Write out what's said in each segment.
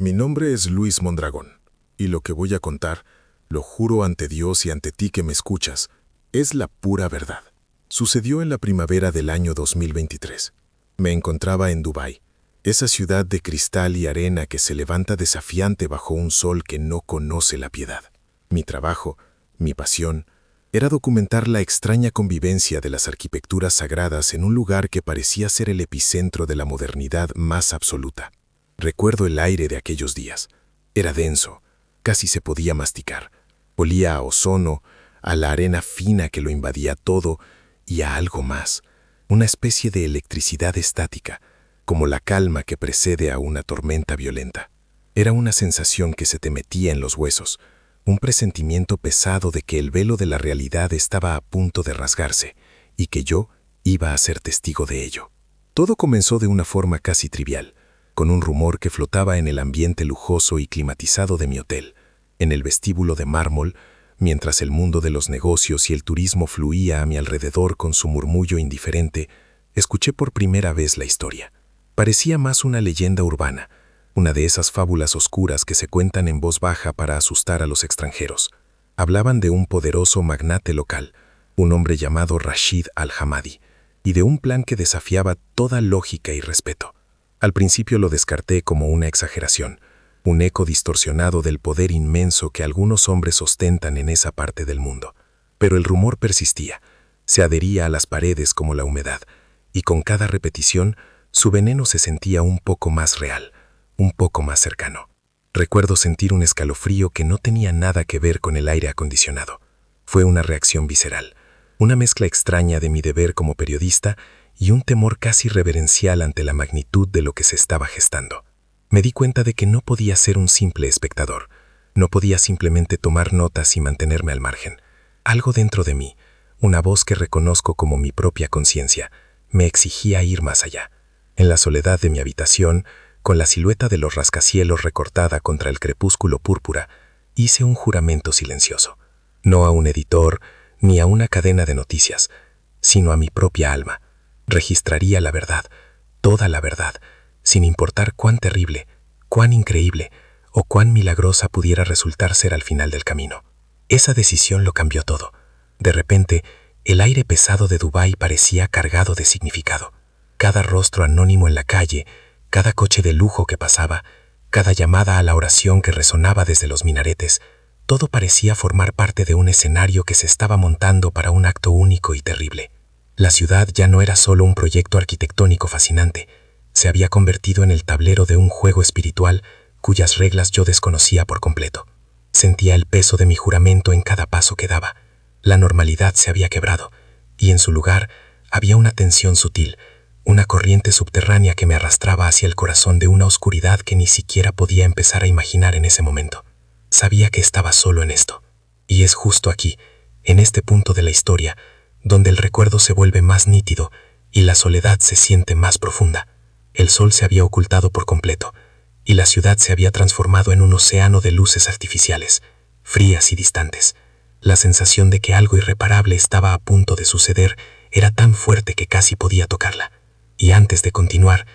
Mi nombre es Luis Mondragón, y lo que voy a contar, lo juro ante Dios y ante ti que me escuchas, es la pura verdad. Sucedió en la primavera del año 2023. Me encontraba en Dubái, esa ciudad de cristal y arena que se levanta desafiante bajo un sol que no conoce la piedad. Mi trabajo, mi pasión, era documentar la extraña convivencia de las arquitecturas sagradas en un lugar que parecía ser el epicentro de la modernidad más absoluta. Recuerdo el aire de aquellos días. Era denso, casi se podía masticar. Olía a ozono, a la arena fina que lo invadía todo y a algo más, una especie de electricidad estática, como la calma que precede a una tormenta violenta. Era una sensación que se te metía en los huesos, un presentimiento pesado de que el velo de la realidad estaba a punto de rasgarse y que yo iba a ser testigo de ello. Todo comenzó de una forma casi trivial, con un rumor que flotaba en el ambiente lujoso y climatizado de mi hotel, en el vestíbulo de mármol, mientras el mundo de los negocios y el turismo fluía a mi alrededor con su murmullo indiferente. Escuché por primera vez la historia. Parecía más una leyenda urbana, una de esas fábulas oscuras que se cuentan en voz baja para asustar a los extranjeros. Hablaban de un poderoso magnate local, un hombre llamado Rashid Al-Hamadi, y de un plan que desafiaba toda lógica y respeto. Al principio lo descarté como una exageración, un eco distorsionado del poder inmenso que algunos hombres ostentan en esa parte del mundo. Pero el rumor persistía, se adhería a las paredes como la humedad, y con cada repetición su veneno se sentía un poco más real, un poco más cercano. Recuerdo sentir un escalofrío que no tenía nada que ver con el aire acondicionado. Fue una reacción visceral, una mezcla extraña de mi deber como periodista y un temor casi reverencial ante la magnitud de lo que se estaba gestando. Me di cuenta de que no podía ser un simple espectador, no podía simplemente tomar notas y mantenerme al margen. Algo dentro de mí, una voz que reconozco como mi propia conciencia, me exigía ir más allá. En la soledad de mi habitación, con la silueta de los rascacielos recortada contra el crepúsculo púrpura, hice un juramento silencioso. No a un editor, ni a una cadena de noticias, sino a mi propia alma. Registraría la verdad, toda la verdad, sin importar cuán terrible, cuán increíble o cuán milagrosa pudiera resultar ser al final del camino. Esa decisión lo cambió todo. De repente, el aire pesado de Dubái parecía cargado de significado. Cada rostro anónimo en la calle, cada coche de lujo que pasaba, cada llamada a la oración que resonaba desde los minaretes, todo parecía formar parte de un escenario que se estaba montando para un acto único y terrible. La ciudad ya no era solo un proyecto arquitectónico fascinante, se había convertido en el tablero de un juego espiritual cuyas reglas yo desconocía por completo. Sentía el peso de mi juramento en cada paso que daba. La normalidad se había quebrado, y en su lugar había una tensión sutil, una corriente subterránea que me arrastraba hacia el corazón de una oscuridad que ni siquiera podía empezar a imaginar en ese momento. Sabía que estaba solo en esto, y es justo aquí, en este punto de la historia, donde el recuerdo se vuelve más nítido y la soledad se siente más profunda. El sol se había ocultado por completo, y la ciudad se había transformado en un océano de luces artificiales, frías y distantes. La sensación de que algo irreparable estaba a punto de suceder era tan fuerte que casi podía tocarla. Y antes de continuar,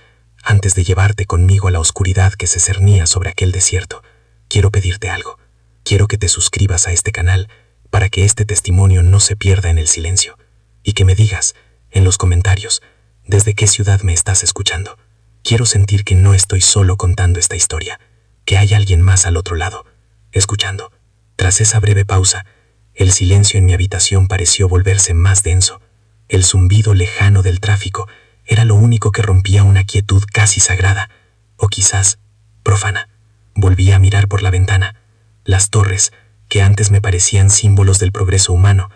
antes de llevarte conmigo a la oscuridad que se cernía sobre aquel desierto, quiero pedirte algo. Quiero que te suscribas a este canal para que este testimonio no se pierda en el silencio, y que me digas, en los comentarios, desde qué ciudad me estás escuchando. Quiero sentir que no estoy solo contando esta historia, que hay alguien más al otro lado, escuchando. Tras esa breve pausa, el silencio en mi habitación pareció volverse más denso. El zumbido lejano del tráfico era lo único que rompía una quietud casi sagrada, o quizás profana. Volví a mirar por la ventana. Las torres, que antes me parecían símbolos del progreso humano,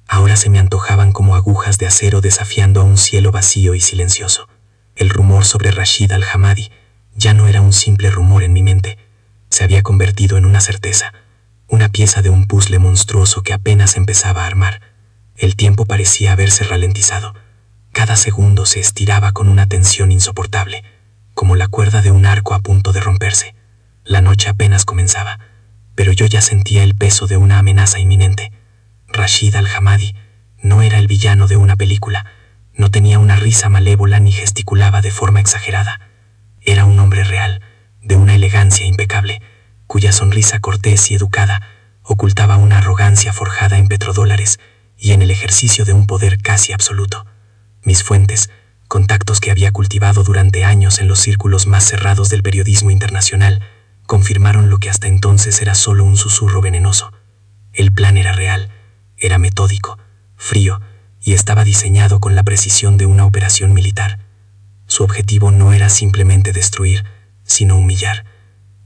ahora se me antojaban como agujas de acero desafiando a un cielo vacío y silencioso. El rumor sobre Rashid Al-Hamadi ya no era un simple rumor en mi mente. Se había convertido en una certeza, una pieza de un puzzle monstruoso que apenas empezaba a armar. El tiempo parecía haberse ralentizado. Cada segundo se estiraba con una tensión insoportable, como la cuerda de un arco a punto de romperse. La noche apenas comenzaba, pero yo ya sentía el peso de una amenaza inminente. Rashid Al-Hamadi no era el villano de una película, no tenía una risa malévola ni gesticulaba de forma exagerada. Era un hombre real, de una elegancia impecable, cuya sonrisa cortés y educada ocultaba una arrogancia forjada en petrodólares y en el ejercicio de un poder casi absoluto. Mis fuentes, contactos que había cultivado durante años en los círculos más cerrados del periodismo internacional, confirmaron lo que hasta entonces era solo un susurro venenoso. El plan era real, era metódico, frío, y estaba diseñado con la precisión de una operación militar. Su objetivo no era simplemente destruir, sino humillar.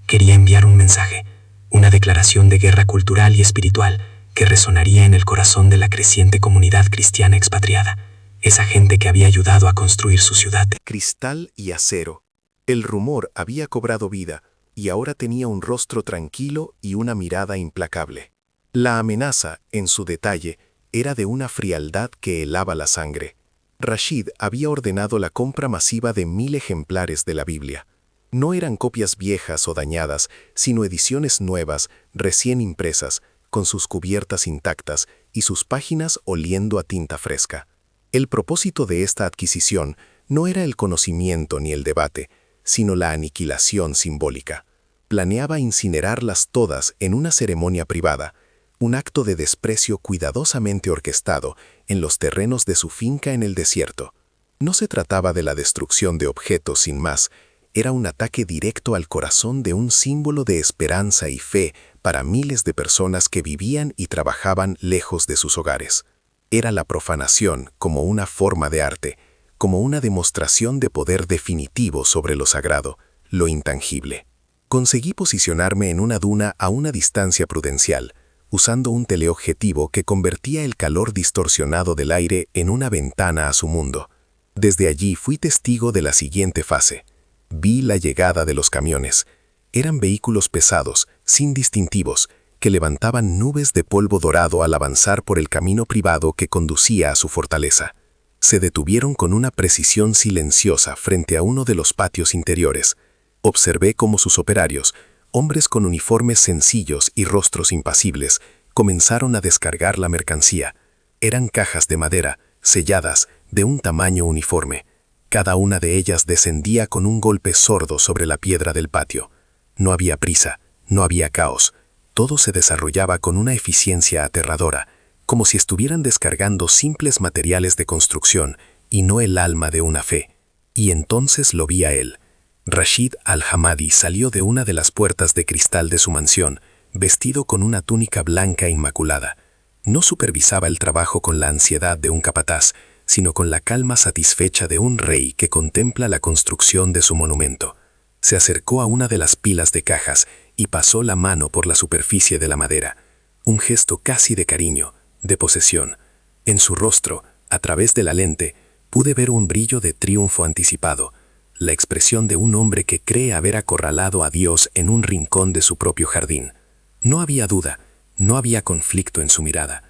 Quería enviar un mensaje, una declaración de guerra cultural y espiritual que resonaría en el corazón de la creciente comunidad cristiana expatriada, esa gente que había ayudado a construir su ciudad. Cristal y acero. El rumor había cobrado vida y ahora tenía un rostro tranquilo y una mirada implacable. La amenaza, en su detalle, era de una frialdad que helaba la sangre. Rashid había ordenado la compra masiva de 1000 ejemplares de la Biblia. No eran copias viejas o dañadas, sino ediciones nuevas, recién impresas, con sus cubiertas intactas y sus páginas oliendo a tinta fresca. El propósito de esta adquisición no era el conocimiento ni el debate, sino la aniquilación simbólica. Planeaba incinerarlas todas en una ceremonia privada, un acto de desprecio cuidadosamente orquestado en los terrenos de su finca en el desierto. No se trataba de la destrucción de objetos sin más, era un ataque directo al corazón de un símbolo de esperanza y fe para miles de personas que vivían y trabajaban lejos de sus hogares. Era la profanación como una forma de arte, como una demostración de poder definitivo sobre lo sagrado, lo intangible. Conseguí posicionarme en una duna a una distancia prudencial, usando un teleobjetivo que convertía el calor distorsionado del aire en una ventana a su mundo. Desde allí fui testigo de la siguiente fase. Vi la llegada de los camiones. Eran vehículos pesados, sin distintivos, que levantaban nubes de polvo dorado al avanzar por el camino privado que conducía a su fortaleza. Se detuvieron con una precisión silenciosa frente a uno de los patios interiores. Observé cómo sus operarios, hombres con uniformes sencillos y rostros impasibles, comenzaron a descargar la mercancía. Eran cajas de madera, selladas, de un tamaño uniforme. Cada una de ellas descendía con un golpe sordo sobre la piedra del patio. No había prisa, no había caos. Todo se desarrollaba con una eficiencia aterradora, como si estuvieran descargando simples materiales de construcción y no el alma de una fe. Y entonces lo vi a él. Rashid al-Hamadi salió de una de las puertas de cristal de su mansión, vestido con una túnica blanca inmaculada. No supervisaba el trabajo con la ansiedad de un capataz, sino con la calma satisfecha de un rey que contempla la construcción de su monumento. Se acercó a una de las pilas de cajas y pasó la mano por la superficie de la madera. Un gesto casi de cariño, de posesión. En su rostro, a través de la lente, pude ver un brillo de triunfo anticipado, la expresión de un hombre que cree haber acorralado a Dios en un rincón de su propio jardín. No había duda, no había conflicto en su mirada,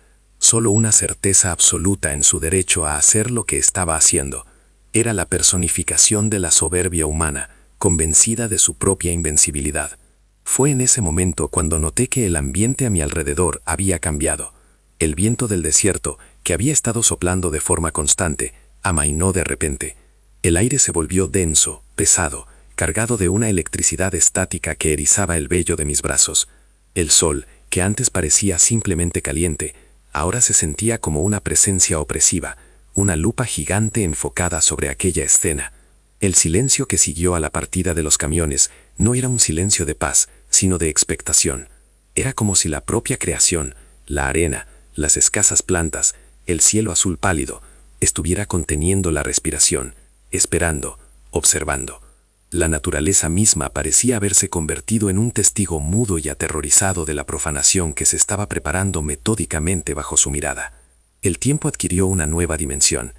solo una certeza absoluta en su derecho a hacer lo que estaba haciendo. Era la personificación de la soberbia humana, convencida de su propia invencibilidad. Fue en ese momento cuando noté que el ambiente a mi alrededor había cambiado. El viento del desierto, que había estado soplando de forma constante, amainó de repente. El aire se volvió denso, pesado, cargado de una electricidad estática que erizaba el vello de mis brazos. El sol, que antes parecía simplemente caliente, ahora se sentía como una presencia opresiva, una lupa gigante enfocada sobre aquella escena. El silencio que siguió a la partida de los camiones no era un silencio de paz, sino de expectación. Era como si la propia creación, la arena, las escasas plantas, el cielo azul pálido, estuviera conteniendo la respiración, esperando, observando. La naturaleza misma parecía haberse convertido en un testigo mudo y aterrorizado de la profanación que se estaba preparando metódicamente bajo su mirada. El tiempo adquirió una nueva dimensión.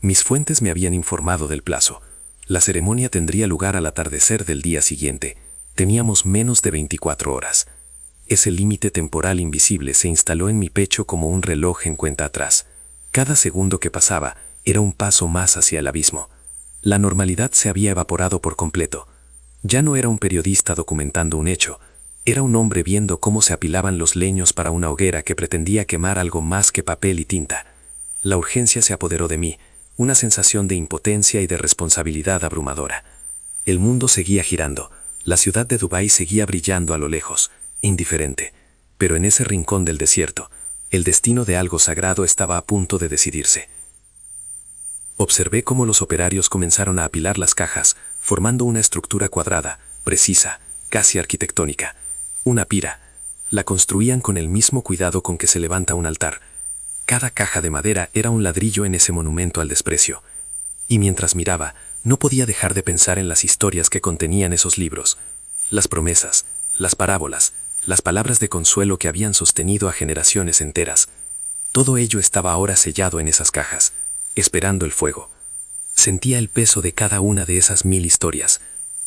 Mis fuentes me habían informado del plazo. La ceremonia tendría lugar al atardecer del día siguiente. Teníamos menos de 24 horas. Ese límite temporal invisible se instaló en mi pecho como un reloj en cuenta atrás. Cada segundo que pasaba era un paso más hacia el abismo. La normalidad se había evaporado por completo. Ya no era un periodista documentando un hecho, era un hombre viendo cómo se apilaban los leños para una hoguera que pretendía quemar algo más que papel y tinta. La urgencia se apoderó de mí, una sensación de impotencia y de responsabilidad abrumadora. El mundo seguía girando, La ciudad de Dubái seguía brillando a lo lejos, indiferente, pero en ese rincón del desierto, el destino de algo sagrado estaba a punto de decidirse. Observé cómo los operarios comenzaron a apilar las cajas, formando una estructura cuadrada, precisa, casi arquitectónica. Una pira. La construían con el mismo cuidado con que se levanta un altar. Cada caja de madera era un ladrillo en ese monumento al desprecio. Y mientras miraba, no podía dejar de pensar en las historias que contenían esos libros. Las promesas, las parábolas, las palabras de consuelo que habían sostenido a generaciones enteras. Todo ello estaba ahora sellado en esas cajas, esperando el fuego. Sentía el peso de cada una de esas 1000 historias,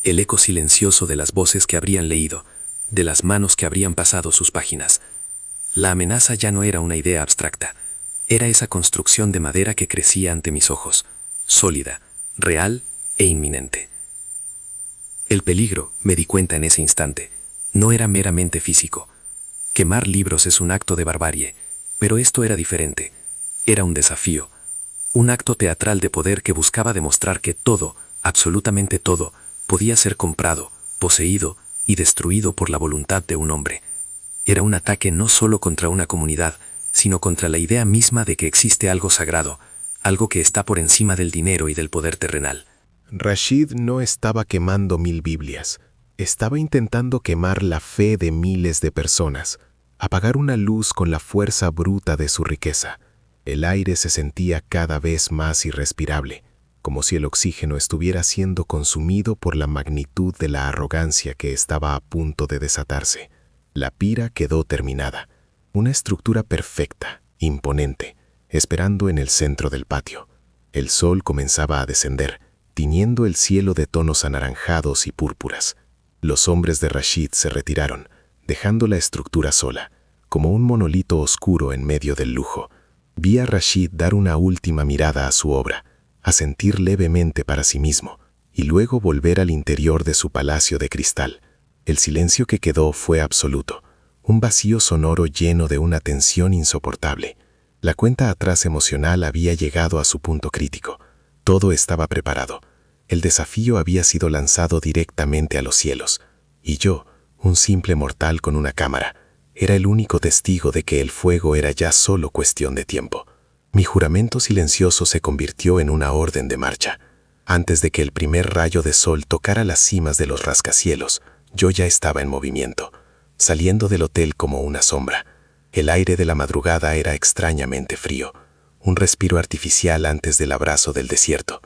el eco silencioso de las voces que habrían leído, de las manos que habrían pasado sus páginas. La amenaza ya no era una idea abstracta, era esa construcción de madera que crecía ante mis ojos, sólida, real e inminente. El peligro, me di cuenta en ese instante, no era meramente físico. Quemar libros es un acto de barbarie, pero esto era diferente. Era un desafío, un acto teatral de poder que buscaba demostrar que todo, absolutamente todo, podía ser comprado, poseído y destruido por la voluntad de un hombre. Era un ataque no solo contra una comunidad, sino contra la idea misma de que existe algo sagrado, algo que está por encima del dinero y del poder terrenal. Rashid no estaba quemando 1000 Biblias, estaba intentando quemar la fe de miles de personas, apagar una luz con la fuerza bruta de su riqueza. El aire se sentía cada vez más irrespirable, como si el oxígeno estuviera siendo consumido por la magnitud de la arrogancia que estaba a punto de desatarse. La pira quedó terminada, una estructura perfecta, imponente, esperando en el centro del patio. El sol comenzaba a descender, tiñendo el cielo de tonos anaranjados y púrpuras. Los hombres de Rashid se retiraron, dejando la estructura sola, como un monolito oscuro en medio del lujo. Vi a Rashid dar una última mirada a su obra, asentir levemente para sí mismo, y luego volver al interior de su palacio de cristal. El silencio que quedó fue absoluto, un vacío sonoro lleno de una tensión insoportable. La cuenta atrás emocional había llegado a su punto crítico. Todo estaba preparado. El desafío había sido lanzado directamente a los cielos, y yo, un simple mortal con una cámara, era el único testigo de que el fuego era ya solo cuestión de tiempo. Mi juramento silencioso se convirtió en una orden de marcha. Antes de que el primer rayo de sol tocara las cimas de los rascacielos, yo ya estaba en movimiento, saliendo del hotel como una sombra. El aire de la madrugada era extrañamente frío, un respiro artificial antes del abrazo del desierto.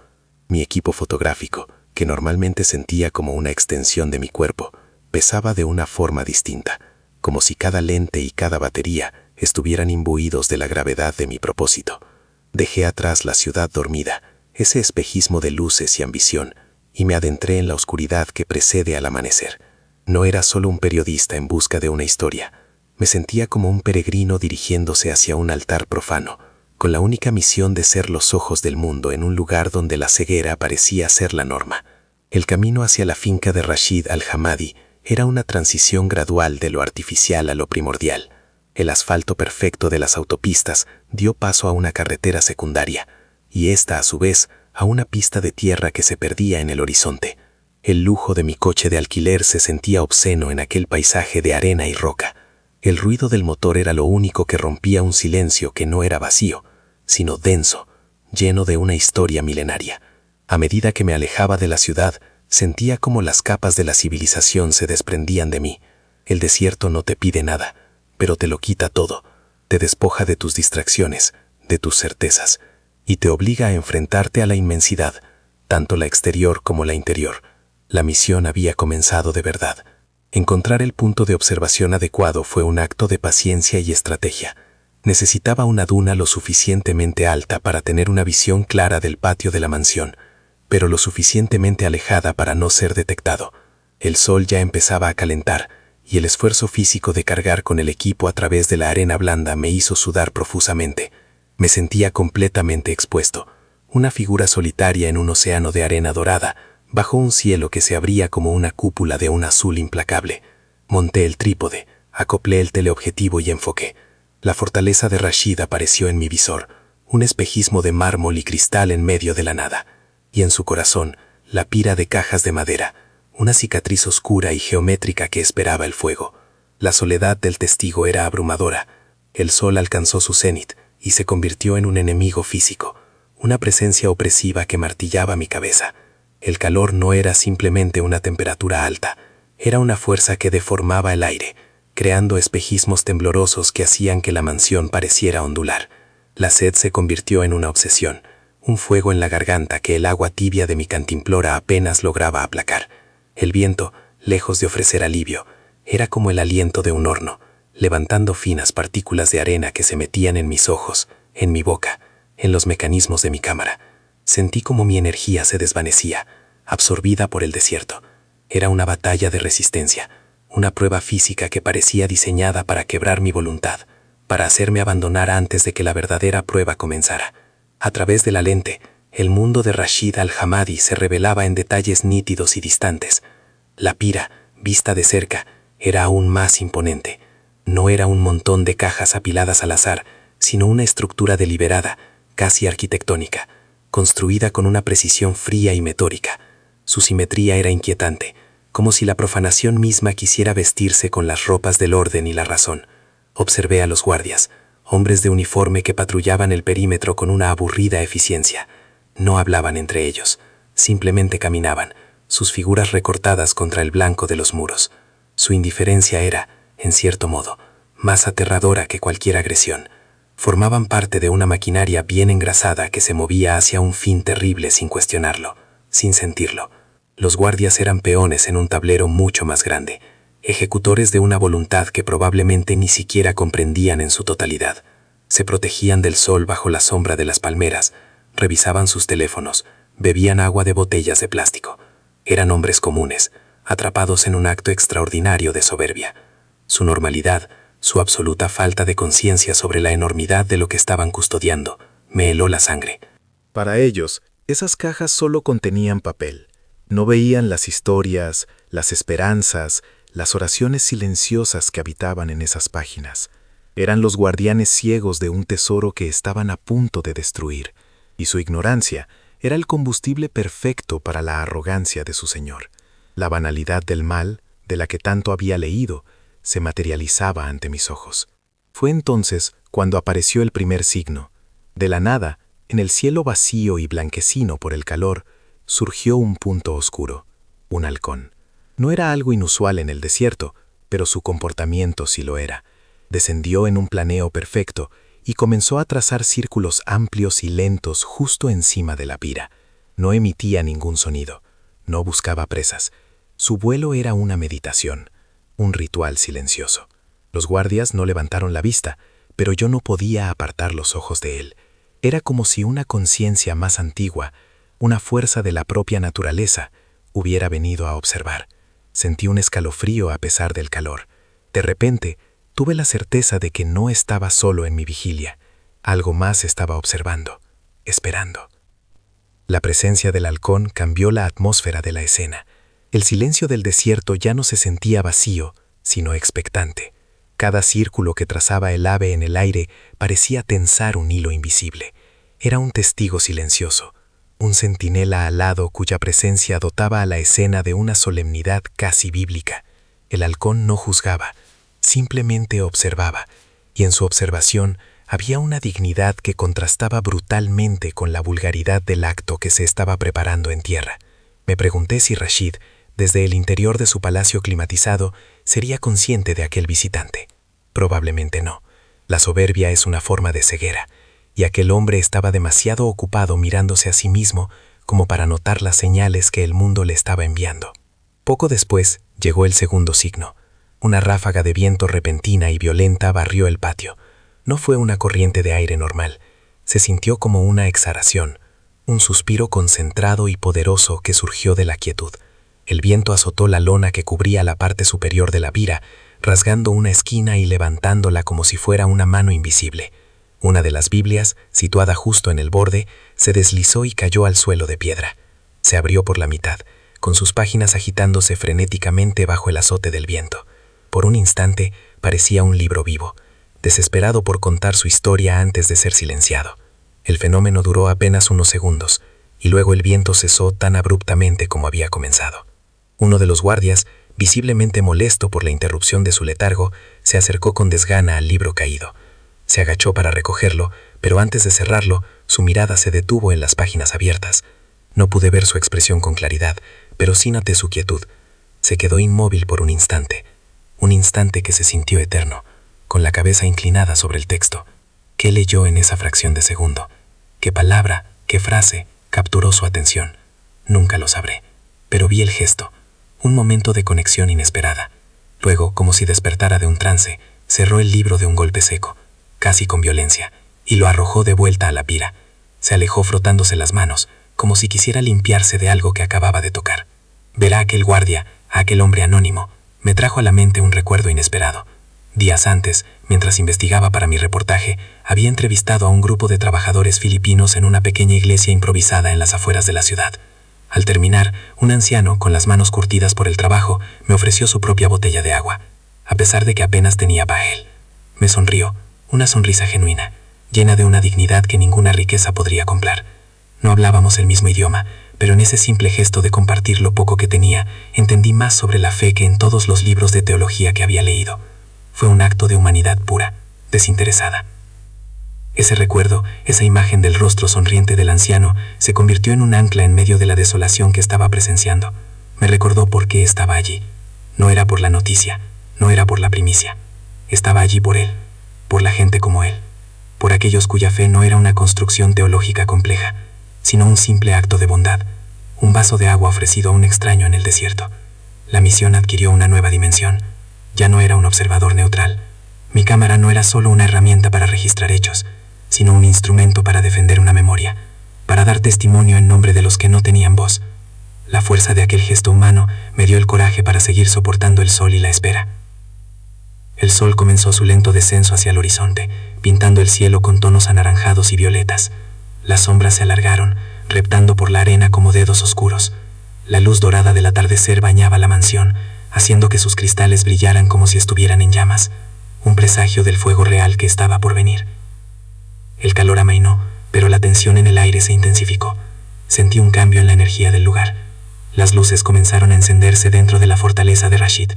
Mi equipo fotográfico, que normalmente sentía como una extensión de mi cuerpo, pesaba de una forma distinta, como si cada lente y cada batería estuvieran imbuidos de la gravedad de mi propósito. Dejé atrás la ciudad dormida, ese espejismo de luces y ambición, y me adentré en la oscuridad que precede al amanecer. No era solo un periodista en busca de una historia. Me sentía como un peregrino dirigiéndose hacia un altar profano, con la única misión de ser los ojos del mundo en un lugar donde la ceguera parecía ser la norma. El camino hacia la finca de Rashid al-Hamadi era una transición gradual de lo artificial a lo primordial. El asfalto perfecto de las autopistas dio paso a una carretera secundaria, y esta, a su vez, a una pista de tierra que se perdía en el horizonte. El lujo de mi coche de alquiler se sentía obsceno en aquel paisaje de arena y roca. El ruido del motor era lo único que rompía un silencio que no era vacío, sino denso, lleno de una historia milenaria. A medida que me alejaba de la ciudad, sentía como las capas de la civilización se desprendían de mí. El desierto no te pide nada, pero te lo quita todo. Te despoja de tus distracciones, de tus certezas, y te obliga a enfrentarte a la inmensidad, tanto la exterior como la interior. La misión había comenzado de verdad. Encontrar el punto de observación adecuado fue un acto de paciencia y estrategia. Necesitaba una duna lo suficientemente alta para tener una visión clara del patio de la mansión, pero lo suficientemente alejada para no ser detectado. El sol ya empezaba a calentar, y el esfuerzo físico de cargar con el equipo a través de la arena blanda me hizo sudar profusamente. Me sentía completamente expuesto, una figura solitaria en un océano de arena dorada, bajo un cielo que se abría como una cúpula de un azul implacable. Monté el trípode, acoplé el teleobjetivo y enfoqué. La fortaleza de Rashid apareció en mi visor, un espejismo de mármol y cristal en medio de la nada, y en su corazón, la pira de cajas de madera, una cicatriz oscura y geométrica que esperaba el fuego. La soledad del testigo era abrumadora. El sol alcanzó su cenit y se convirtió en un enemigo físico, una presencia opresiva que martillaba mi cabeza. El calor no era simplemente una temperatura alta, era una fuerza que deformaba el aire, creando espejismos temblorosos que hacían que la mansión pareciera ondular. La sed se convirtió en una obsesión, un fuego en la garganta que el agua tibia de mi cantimplora apenas lograba aplacar. El viento, lejos de ofrecer alivio, era como el aliento de un horno, levantando finas partículas de arena que se metían en mis ojos, en mi boca, en los mecanismos de mi cámara. Sentí como mi energía se desvanecía, absorbida por el desierto. Era una batalla de resistencia, una prueba física que parecía diseñada para quebrar mi voluntad, para hacerme abandonar antes de que la verdadera prueba comenzara. A través de la lente, el mundo de Rashid al-Hamadi se revelaba en detalles nítidos y distantes. La pira, vista de cerca, era aún más imponente. No era un montón de cajas apiladas al azar, sino una estructura deliberada, casi arquitectónica, construida con una precisión fría y metódica. Su simetría era inquietante, como si la profanación misma quisiera vestirse con las ropas del orden y la razón. Observé a los guardias, hombres de uniforme que patrullaban el perímetro con una aburrida eficiencia. No hablaban entre ellos, simplemente caminaban, sus figuras recortadas contra el blanco de los muros. Su indiferencia era, en cierto modo, más aterradora que cualquier agresión. Formaban parte de una maquinaria bien engrasada que se movía hacia un fin terrible sin cuestionarlo, sin sentirlo. Los guardias eran peones en un tablero mucho más grande, ejecutores de una voluntad que probablemente ni siquiera comprendían en su totalidad. Se protegían del sol bajo la sombra de las palmeras, revisaban sus teléfonos, bebían agua de botellas de plástico. Eran hombres comunes, atrapados en un acto extraordinario de soberbia. Su normalidad, su absoluta falta de conciencia sobre la enormidad de lo que estaban custodiando, me heló la sangre. Para ellos, esas cajas solo contenían papel. No veían las historias, las esperanzas, las oraciones silenciosas que habitaban en esas páginas. Eran los guardianes ciegos de un tesoro que estaban a punto de destruir, y su ignorancia era el combustible perfecto para la arrogancia de su señor. La banalidad del mal, de la que tanto había leído, se materializaba ante mis ojos. Fue entonces cuando apareció el primer signo. De la nada, en el cielo vacío y blanquecino por el calor, surgió un punto oscuro, un halcón. No era algo inusual en el desierto, pero su comportamiento sí lo era. Descendió en un planeo perfecto y comenzó a trazar círculos amplios y lentos justo encima de la pira. No emitía ningún sonido, no buscaba presas. Su vuelo era una meditación, un ritual silencioso. Los guardias no levantaron la vista, pero yo no podía apartar los ojos de él. Era como si una conciencia más antigua, una fuerza de la propia naturaleza, hubiera venido a observar. Sentí un escalofrío a pesar del calor. De repente, tuve la certeza de que no estaba solo en mi vigilia. Algo más estaba observando, esperando. La presencia del halcón cambió la atmósfera de la escena. El silencio del desierto ya no se sentía vacío, sino expectante. Cada círculo que trazaba el ave en el aire parecía tensar un hilo invisible. Era un testigo silencioso, un centinela alado cuya presencia dotaba a la escena de una solemnidad casi bíblica. El halcón no juzgaba, simplemente observaba, y en su observación había una dignidad que contrastaba brutalmente con la vulgaridad del acto que se estaba preparando en tierra. Me pregunté si Rashid, desde el interior de su palacio climatizado, sería consciente de aquel visitante. Probablemente no. La soberbia es una forma de ceguera, y aquel hombre estaba demasiado ocupado mirándose a sí mismo como para notar las señales que el mundo le estaba enviando. Poco después llegó el segundo signo. Una ráfaga de viento repentina y violenta barrió el patio. No fue una corriente de aire normal. Se sintió como una exhalación, un suspiro concentrado y poderoso que surgió de la quietud. El viento azotó la lona que cubría la parte superior de la pira, rasgando una esquina y levantándola como si fuera una mano invisible. Una de las Biblias, situada justo en el borde, se deslizó y cayó al suelo de piedra. Se abrió por la mitad, con sus páginas agitándose frenéticamente bajo el azote del viento. Por un instante parecía un libro vivo, desesperado por contar su historia antes de ser silenciado. El fenómeno duró apenas unos segundos, y luego el viento cesó tan abruptamente como había comenzado. Uno de los guardias, visiblemente molesto por la interrupción de su letargo, se acercó con desgana al libro caído. Se agachó para recogerlo, pero antes de cerrarlo, su mirada se detuvo en las páginas abiertas. No pude ver su expresión con claridad, pero sí noté su quietud. Se quedó inmóvil por un instante que se sintió eterno, con la cabeza inclinada sobre el texto. ¿Qué leyó en esa fracción de segundo? ¿Qué palabra, qué frase capturó su atención? Nunca lo sabré, pero vi el gesto, un momento de conexión inesperada. Luego, como si despertara de un trance, cerró el libro de un golpe seco, casi con violencia, y lo arrojó de vuelta a la pira. Se alejó frotándose las manos, como si quisiera limpiarse de algo que acababa de tocar. Ver a aquel guardia, a aquel hombre anónimo, me trajo a la mente un recuerdo inesperado. Días antes, mientras investigaba para mi reportaje, había entrevistado a un grupo de trabajadores filipinos en una pequeña iglesia improvisada en las afueras de la ciudad. Al terminar, un anciano, con las manos curtidas por el trabajo, me ofreció su propia botella de agua, a pesar de que apenas tenía bael. Me sonrió, una sonrisa genuina, llena de una dignidad que ninguna riqueza podría comprar. No hablábamos el mismo idioma, pero en ese simple gesto de compartir lo poco que tenía, entendí más sobre la fe que en todos los libros de teología que había leído. Fue un acto de humanidad pura, desinteresada. Ese recuerdo, esa imagen del rostro sonriente del anciano, se convirtió en un ancla en medio de la desolación que estaba presenciando. Me recordó por qué estaba allí. No era por la noticia, no era por la primicia. Estaba allí por él, por la gente como él, por aquellos cuya fe no era una construcción teológica compleja, sino un simple acto de bondad, un vaso de agua ofrecido a un extraño en el desierto. La misión adquirió una nueva dimensión. Ya no era un observador neutral. Mi cámara no era solo una herramienta para registrar hechos, sino un instrumento para defender una memoria, para dar testimonio en nombre de los que no tenían voz. La fuerza de aquel gesto humano me dio el coraje para seguir soportando el sol y la espera. El sol comenzó su lento descenso hacia el horizonte, pintando el cielo con tonos anaranjados y violetas. Las sombras se alargaron, reptando por la arena como dedos oscuros. La luz dorada del atardecer bañaba la mansión, haciendo que sus cristales brillaran como si estuvieran en llamas, un presagio del fuego real que estaba por venir. El calor amainó, pero la tensión en el aire se intensificó. Sentí un cambio en la energía del lugar. Las luces comenzaron a encenderse dentro de la fortaleza de Rashid.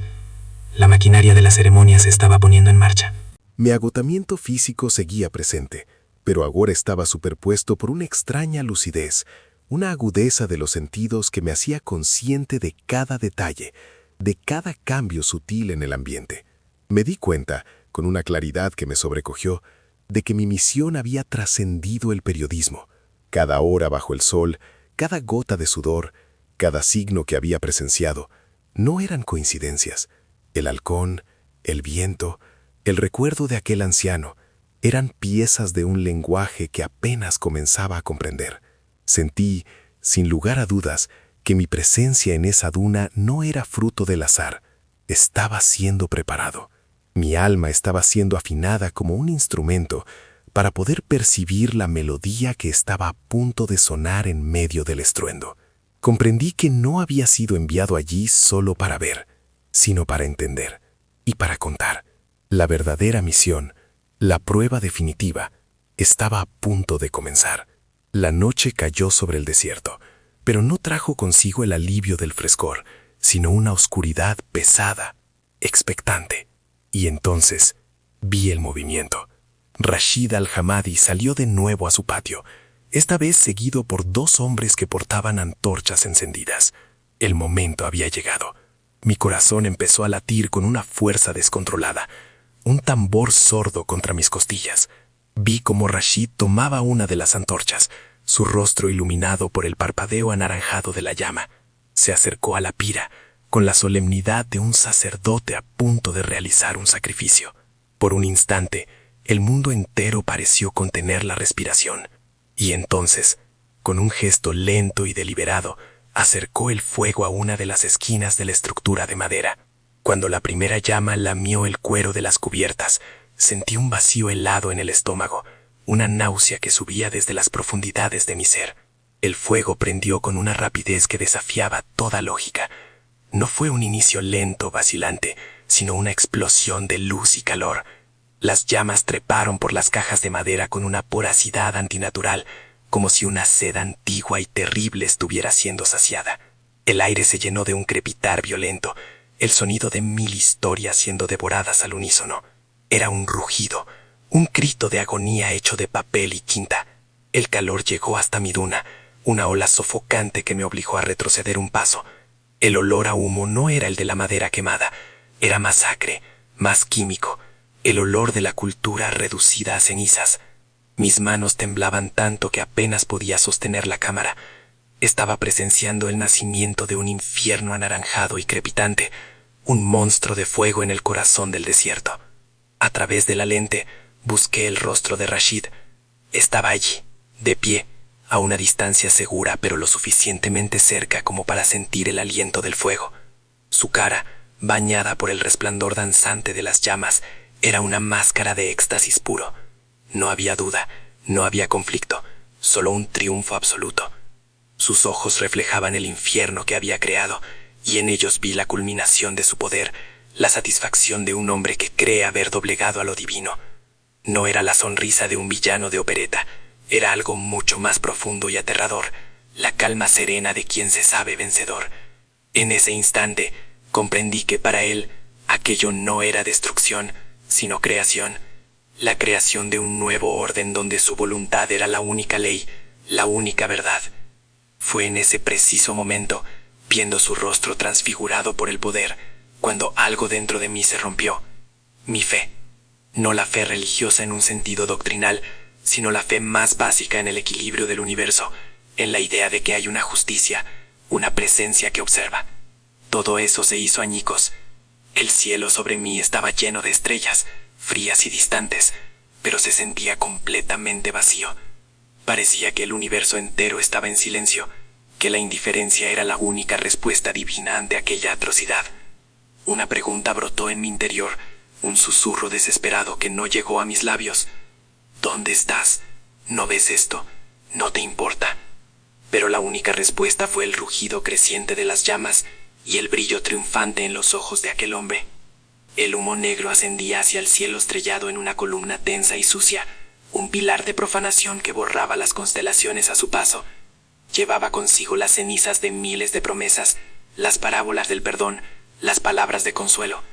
La maquinaria de la ceremonia se estaba poniendo en marcha. Mi agotamiento físico seguía presente, pero ahora estaba superpuesto por una extraña lucidez, una agudeza de los sentidos que me hacía consciente de cada detalle, de cada cambio sutil en el ambiente. Me di cuenta, con una claridad que me sobrecogió, de que mi misión había trascendido el periodismo. Cada hora bajo el sol, cada gota de sudor, cada signo que había presenciado, no eran coincidencias. El halcón, el viento, el recuerdo de aquel anciano, eran piezas de un lenguaje que apenas comenzaba a comprender. Sentí, sin lugar a dudas, que mi presencia en esa duna no era fruto del azar. Estaba siendo preparado. Mi alma estaba siendo afinada como un instrumento para poder percibir la melodía que estaba a punto de sonar en medio del estruendo. Comprendí que no había sido enviado allí solo para ver, sino para entender y para contar. La verdadera misión, la prueba definitiva, estaba a punto de comenzar. La noche cayó sobre el desierto, pero no trajo consigo el alivio del frescor, sino una oscuridad pesada, expectante. Y entonces vi el movimiento. Rashid al-Hamadi salió de nuevo a su patio, esta vez seguido por 2 hombres que portaban antorchas encendidas. El momento había llegado. Mi corazón empezó a latir con una fuerza descontrolada, un tambor sordo contra mis costillas. Vi cómo Rashid tomaba una de las antorchas, su rostro iluminado por el parpadeo anaranjado de la llama. Se acercó a la pira, con la solemnidad de un sacerdote a punto de realizar un sacrificio. Por un instante, el mundo entero pareció contener la respiración, y entonces, con un gesto lento y deliberado, acercó el fuego a una de las esquinas de la estructura de madera. Cuando la primera llama lamió el cuero de las cubiertas, sentí un vacío helado en el estómago, una náusea que subía desde las profundidades de mi ser. El fuego prendió con una rapidez que desafiaba toda lógica. No fue un inicio lento, vacilante, sino una explosión de luz y calor. Las llamas treparon por las cajas de madera con una voracidad antinatural, como si una sed antigua y terrible estuviera siendo saciada. El aire se llenó de un crepitar violento, el sonido de 1000 historias siendo devoradas al unísono. Era un rugido, un grito de agonía hecho de papel y quinta. El calor llegó hasta mi duna, una ola sofocante que me obligó a retroceder un paso. El olor a humo no era el de la madera quemada, era más acre, más químico, el olor de la cultura reducida a cenizas. Mis manos temblaban tanto que apenas podía sostener la cámara. Estaba presenciando el nacimiento de un infierno anaranjado y crepitante, un monstruo de fuego en el corazón del desierto. A través de la lente busqué el rostro de Rashid. Estaba allí, de pie, a una distancia segura pero lo suficientemente cerca como para sentir el aliento del fuego. Su cara, bañada por el resplandor danzante de las llamas, era una máscara de éxtasis puro. No había duda, no había conflicto, solo un triunfo absoluto. Sus ojos reflejaban el infierno que había creado, y en ellos vi la culminación de su poder, la satisfacción de un hombre que cree haber doblegado a lo divino. No era la sonrisa de un villano de opereta, era algo mucho más profundo y aterrador, la calma serena de quien se sabe vencedor. En ese instante comprendí que para él aquello no era destrucción, sino creación, la creación de un nuevo orden donde su voluntad era la única ley, la única verdad. Fue en ese preciso momento, viendo su rostro transfigurado por el poder, cuando algo dentro de mí se rompió. Mi fe. No la fe religiosa en un sentido doctrinal, sino la fe más básica en el equilibrio del universo, en la idea de que hay una justicia, una presencia que observa. Todo eso se hizo añicos. El cielo sobre mí estaba lleno de estrellas, frías y distantes, pero se sentía completamente vacío. Parecía que el universo entero estaba en silencio, que la indiferencia era la única respuesta divina ante aquella atrocidad. Una pregunta brotó en mi interior, un susurro desesperado que no llegó a mis labios. ¿Dónde estás? ¿No ves esto? ¿No te importa? Pero la única respuesta fue el rugido creciente de las llamas y el brillo triunfante en los ojos de aquel hombre. El humo negro ascendía hacia el cielo estrellado en una columna tensa y sucia, un pilar de profanación que borraba las constelaciones a su paso. Llevaba consigo las cenizas de miles de promesas, las parábolas del perdón, las palabras de consuelo.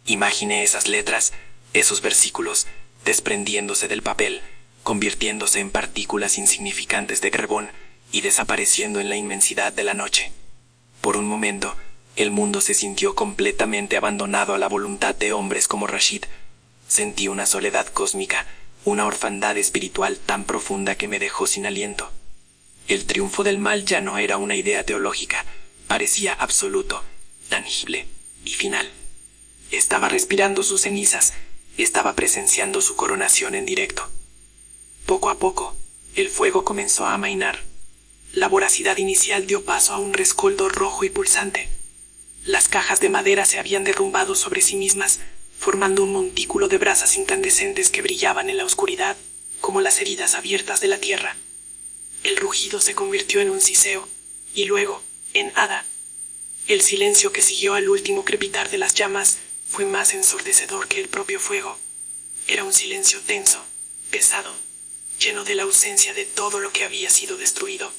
Imaginé esas letras, esos versículos, desprendiéndose del papel, convirtiéndose en partículas insignificantes de carbón y desapareciendo en la inmensidad de la noche. Por un momento, el mundo se sintió completamente abandonado a la voluntad de hombres como Rashid. Sentí una soledad cósmica, una orfandad espiritual tan profunda que me dejó sin aliento. El triunfo del mal ya no era una idea teológica, parecía absoluto, tangible y final. Estaba respirando sus cenizas, estaba presenciando su coronación en directo. Poco a poco, el fuego comenzó a amainar. La voracidad inicial dio paso a un rescoldo rojo y pulsante. Las cajas de madera se habían derrumbado sobre sí mismas, formando un montículo de brasas incandescentes que brillaban en la oscuridad, como las heridas abiertas de la tierra. El rugido se convirtió en un siseo, y luego, en nada. El silencio que siguió al último crepitar de las llamas fue más ensordecedor que el propio fuego. Era un silencio tenso, pesado, lleno de la ausencia de todo lo que había sido destruido.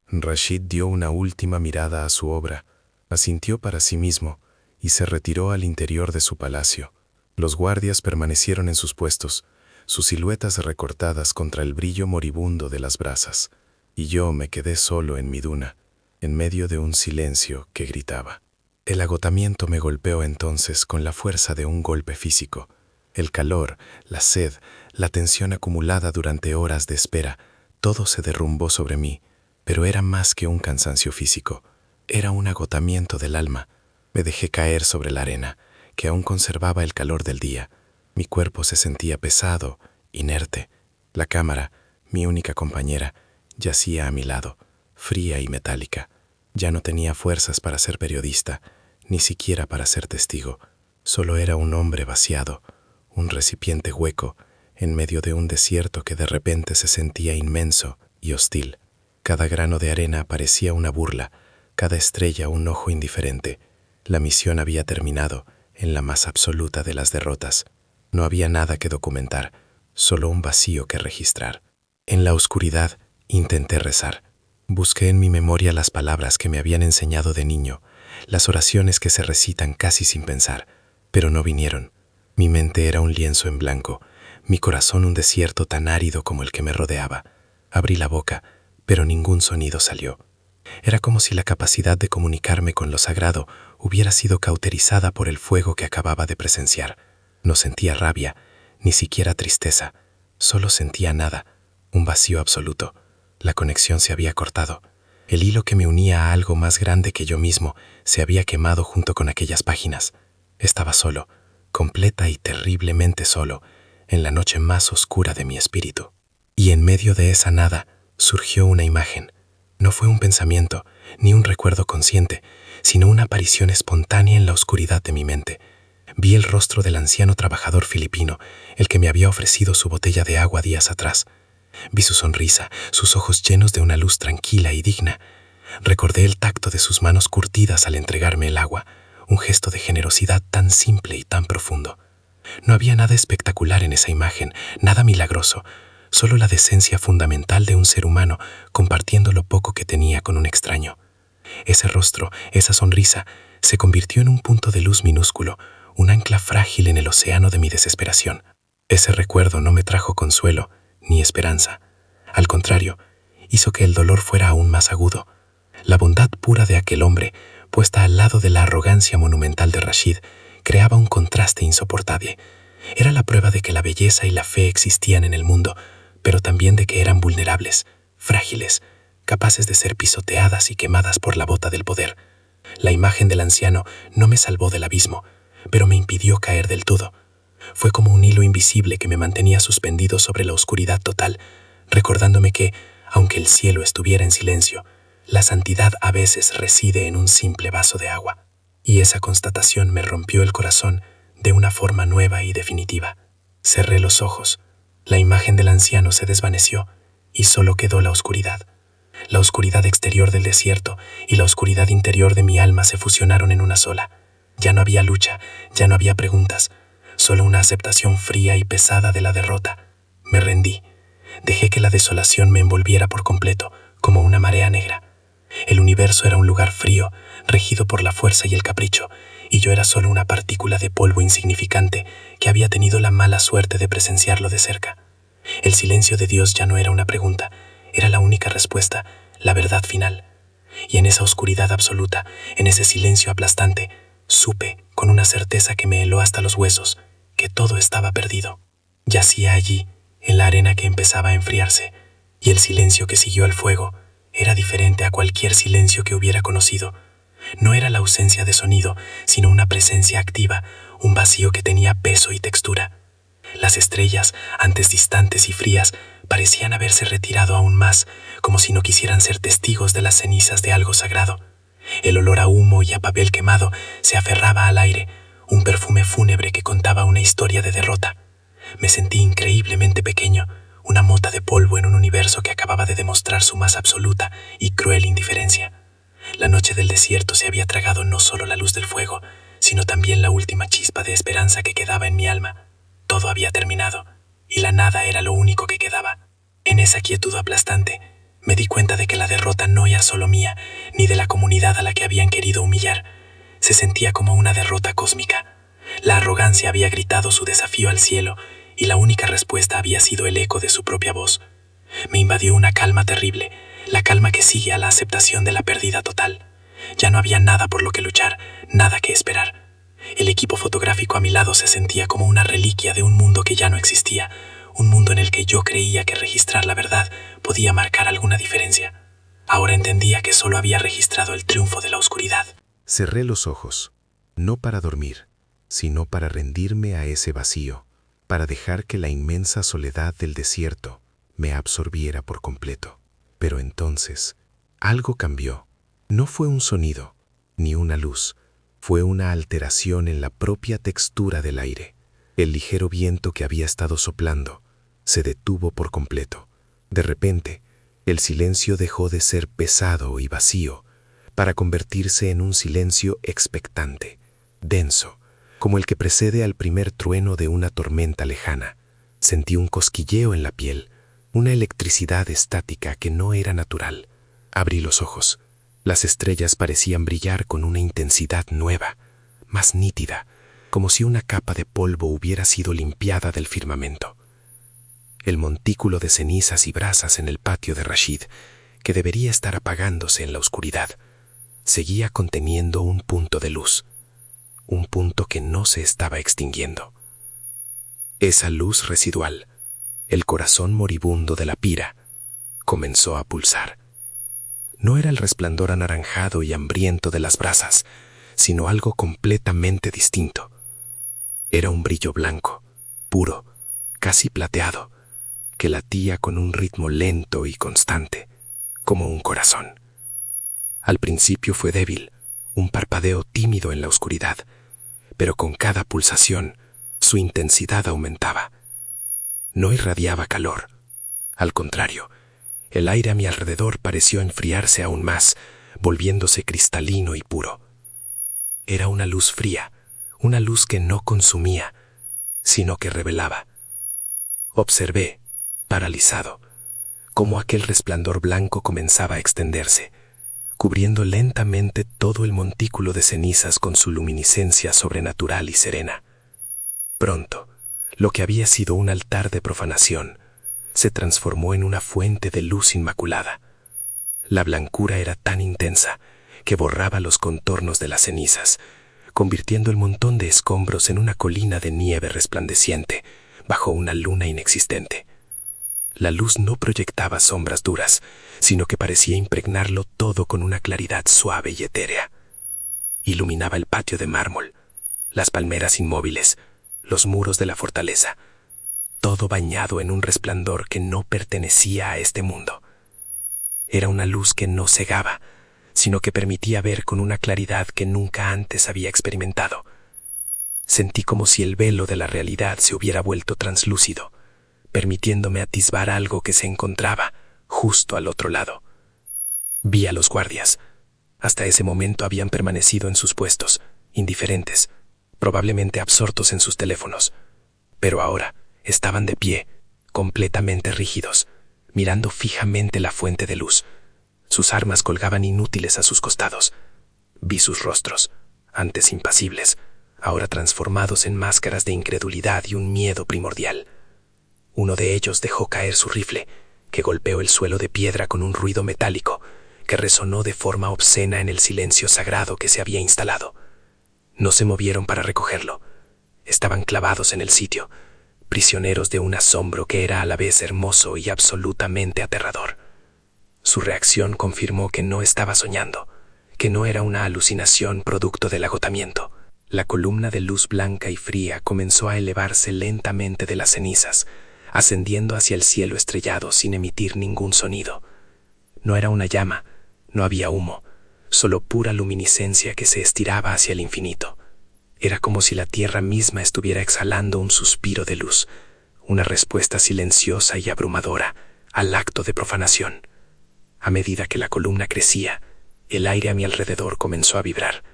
Rashid dio una última mirada a su obra, asintió para sí mismo y se retiró al interior de su palacio. Los guardias permanecieron en sus puestos, sus siluetas recortadas contra el brillo moribundo de las brasas, y yo me quedé solo en mi duna, en medio de un silencio que gritaba. El agotamiento me golpeó entonces con la fuerza de un golpe físico. El calor, la sed, la tensión acumulada durante horas de espera, todo se derrumbó sobre mí, pero era más que un cansancio físico. Era un agotamiento del alma. Me dejé caer sobre la arena, que aún conservaba el calor del día. Mi cuerpo se sentía pesado, inerte. La cámara, mi única compañera, yacía a mi lado, fría y metálica. Ya no tenía fuerzas para ser periodista, ni siquiera para ser testigo. Solo era un hombre vaciado, un recipiente hueco, en medio de un desierto que de repente se sentía inmenso y hostil. Cada grano de arena parecía una burla, cada estrella un ojo indiferente. La misión había terminado en la más absoluta de las derrotas. No había nada que documentar, solo un vacío que registrar. En la oscuridad intenté rezar. Busqué en mi memoria las palabras que me habían enseñado de niño, las oraciones que se recitan casi sin pensar, pero no vinieron. Mi mente era un lienzo en blanco, mi corazón un desierto tan árido como el que me rodeaba. Abrí la boca, pero ningún sonido salió. Era como si la capacidad de comunicarme con lo sagrado hubiera sido cauterizada por el fuego que acababa de presenciar. No sentía rabia, ni siquiera tristeza, solo sentía nada, un vacío absoluto. La conexión se había cortado. El hilo que me unía a algo más grande que yo mismo se había quemado junto con aquellas páginas. Estaba solo, completa y terriblemente solo, en la noche más oscura de mi espíritu. Y en medio de esa nada surgió una imagen. No fue un pensamiento, ni un recuerdo consciente, sino una aparición espontánea en la oscuridad de mi mente. Vi el rostro del anciano trabajador filipino, el que me había ofrecido su botella de agua días atrás. Vi su sonrisa, sus ojos llenos de una luz tranquila y digna. Recordé el tacto de sus manos curtidas al entregarme el agua, un gesto de generosidad tan simple y tan profundo. No había nada espectacular en esa imagen, nada milagroso, solo la decencia fundamental de un ser humano compartiendo lo poco que tenía con un extraño. Ese rostro, esa sonrisa, se convirtió en un punto de luz minúsculo, un ancla frágil en el océano de mi desesperación. Ese recuerdo no me trajo consuelo ni esperanza. Al contrario, hizo que el dolor fuera aún más agudo. La bondad pura de aquel hombre, puesta al lado de la arrogancia monumental de Rashid, creaba un contraste insoportable. Era la prueba de que la belleza y la fe existían en el mundo, pero también de que eran vulnerables, frágiles, capaces de ser pisoteadas y quemadas por la bota del poder. La imagen del anciano no me salvó del abismo, pero me impidió caer del todo. Fue como un hilo invisible que me mantenía suspendido sobre la oscuridad total, recordándome que, aunque el cielo estuviera en silencio, la santidad a veces reside en un simple vaso de agua. Y esa constatación me rompió el corazón de una forma nueva y definitiva. Cerré los ojos, la imagen del anciano se desvaneció y solo quedó la oscuridad. La oscuridad exterior del desierto y la oscuridad interior de mi alma se fusionaron en una sola. Ya no había lucha, ya no había preguntas, solo una aceptación fría y pesada de la derrota. Me rendí. Dejé que la desolación me envolviera por completo, como una marea negra. El universo era un lugar frío, regido por la fuerza y el capricho, y yo era solo una partícula de polvo insignificante que había tenido la mala suerte de presenciarlo de cerca. El silencio de Dios ya no era una pregunta, era la única respuesta, la verdad final. Y en esa oscuridad absoluta, en ese silencio aplastante, supe, con una certeza que me heló hasta los huesos, que todo estaba perdido. Yacía allí, en la arena que empezaba a enfriarse, y el silencio que siguió al fuego era diferente a cualquier silencio que hubiera conocido. No era la ausencia de sonido, sino una presencia activa, un vacío que tenía peso y textura. Las estrellas, antes distantes y frías, parecían haberse retirado aún más, como si no quisieran ser testigos de las cenizas de algo sagrado. El olor a humo y a papel quemado se aferraba al aire, un perfume fúnebre que contaba una historia de derrota. Me sentí increíblemente pequeño, una mota de polvo en un universo que acababa de demostrar su más absoluta y cruel indiferencia. La noche del desierto se había tragado no solo la luz del fuego, sino también la última chispa de esperanza que quedaba en mi alma. Todo había terminado, y la nada era lo único que quedaba. En esa quietud aplastante, me di cuenta de que la derrota no era solo mía, ni de la comunidad a la que habían querido humillar. Se sentía como una derrota cósmica. La arrogancia había gritado su desafío al cielo, y la única respuesta había sido el eco de su propia voz. Me invadió una calma terrible, la calma que sigue a la aceptación de la pérdida total. Ya no había nada por lo que luchar, nada que esperar. El equipo fotográfico a mi lado se sentía como una reliquia de un mundo que ya no existía, un mundo en el que yo creía que registrar la verdad podía marcar alguna diferencia. Ahora entendía que solo había registrado el triunfo de la oscuridad. Cerré los ojos, no para dormir, sino para rendirme a ese vacío, para dejar que la inmensa soledad del desierto me absorbiera por completo. Pero entonces, algo cambió. No fue un sonido, ni una luz, fue una alteración en la propia textura del aire. El ligero viento que había estado soplando se detuvo por completo. De repente, el silencio dejó de ser pesado y vacío para convertirse en un silencio expectante, denso, como el que precede al primer trueno de una tormenta lejana. Sentí un cosquilleo en la piel, una electricidad estática que no era natural. Abrí los ojos. Las estrellas parecían brillar con una intensidad nueva, más nítida, como si una capa de polvo hubiera sido limpiada del firmamento. El montículo de cenizas y brasas en el patio de Rashid, que debería estar apagándose en la oscuridad, seguía conteniendo un punto de luz, un punto que no se estaba extinguiendo. Esa luz residual, el corazón moribundo de la pira, comenzó a pulsar. No era el resplandor anaranjado y hambriento de las brasas, sino algo completamente distinto. Era un brillo blanco, puro, casi plateado, que latía con un ritmo lento y constante, como un corazón. Al principio fue débil, un parpadeo tímido en la oscuridad, pero con cada pulsación, su intensidad aumentaba. No irradiaba calor. Al contrario, el aire a mi alrededor pareció enfriarse aún más, volviéndose cristalino y puro. Era una luz fría, una luz que no consumía, sino que revelaba. Observé, paralizado, cómo aquel resplandor blanco comenzaba a extenderse, cubriendo lentamente todo el montículo de cenizas con su luminiscencia sobrenatural y serena. Pronto, lo que había sido un altar de profanación se transformó en una fuente de luz inmaculada. La blancura era tan intensa que borraba los contornos de las cenizas, convirtiendo el montón de escombros en una colina de nieve resplandeciente bajo una luna inexistente. La luz no proyectaba sombras duras, sino que parecía impregnarlo todo con una claridad suave y etérea. Iluminaba el patio de mármol, las palmeras inmóviles, los muros de la fortaleza, todo bañado en un resplandor que no pertenecía a este mundo. Era una luz que no cegaba, sino que permitía ver con una claridad que nunca antes había experimentado. Sentí como si el velo de la realidad se hubiera vuelto translúcido, permitiéndome atisbar algo que se encontraba justo al otro lado. Vi a los guardias. Hasta ese momento habían permanecido en sus puestos, indiferentes, probablemente absortos en sus teléfonos, pero ahora estaban de pie, completamente rígidos, mirando fijamente la fuente de luz. Sus armas colgaban inútiles a sus costados. Vi sus rostros, antes impasibles, ahora transformados en máscaras de incredulidad y un miedo primordial. Uno de ellos dejó caer su rifle, que golpeó el suelo de piedra con un ruido metálico, que resonó de forma obscena en el silencio sagrado que se había instalado. No se movieron para recogerlo. Estaban clavados en el sitio, prisioneros de un asombro que era a la vez hermoso y absolutamente aterrador. Su reacción confirmó que no estaba soñando, que no era una alucinación producto del agotamiento. La columna de luz blanca y fría comenzó a elevarse lentamente de las cenizas, ascendiendo hacia el cielo estrellado sin emitir ningún sonido. No era una llama, no había humo, solo pura luminiscencia que se estiraba hacia el infinito. Era como si la tierra misma estuviera exhalando un suspiro de luz, una respuesta silenciosa y abrumadora al acto de profanación. A medida que la columna crecía, el aire a mi alrededor comenzó a vibrar.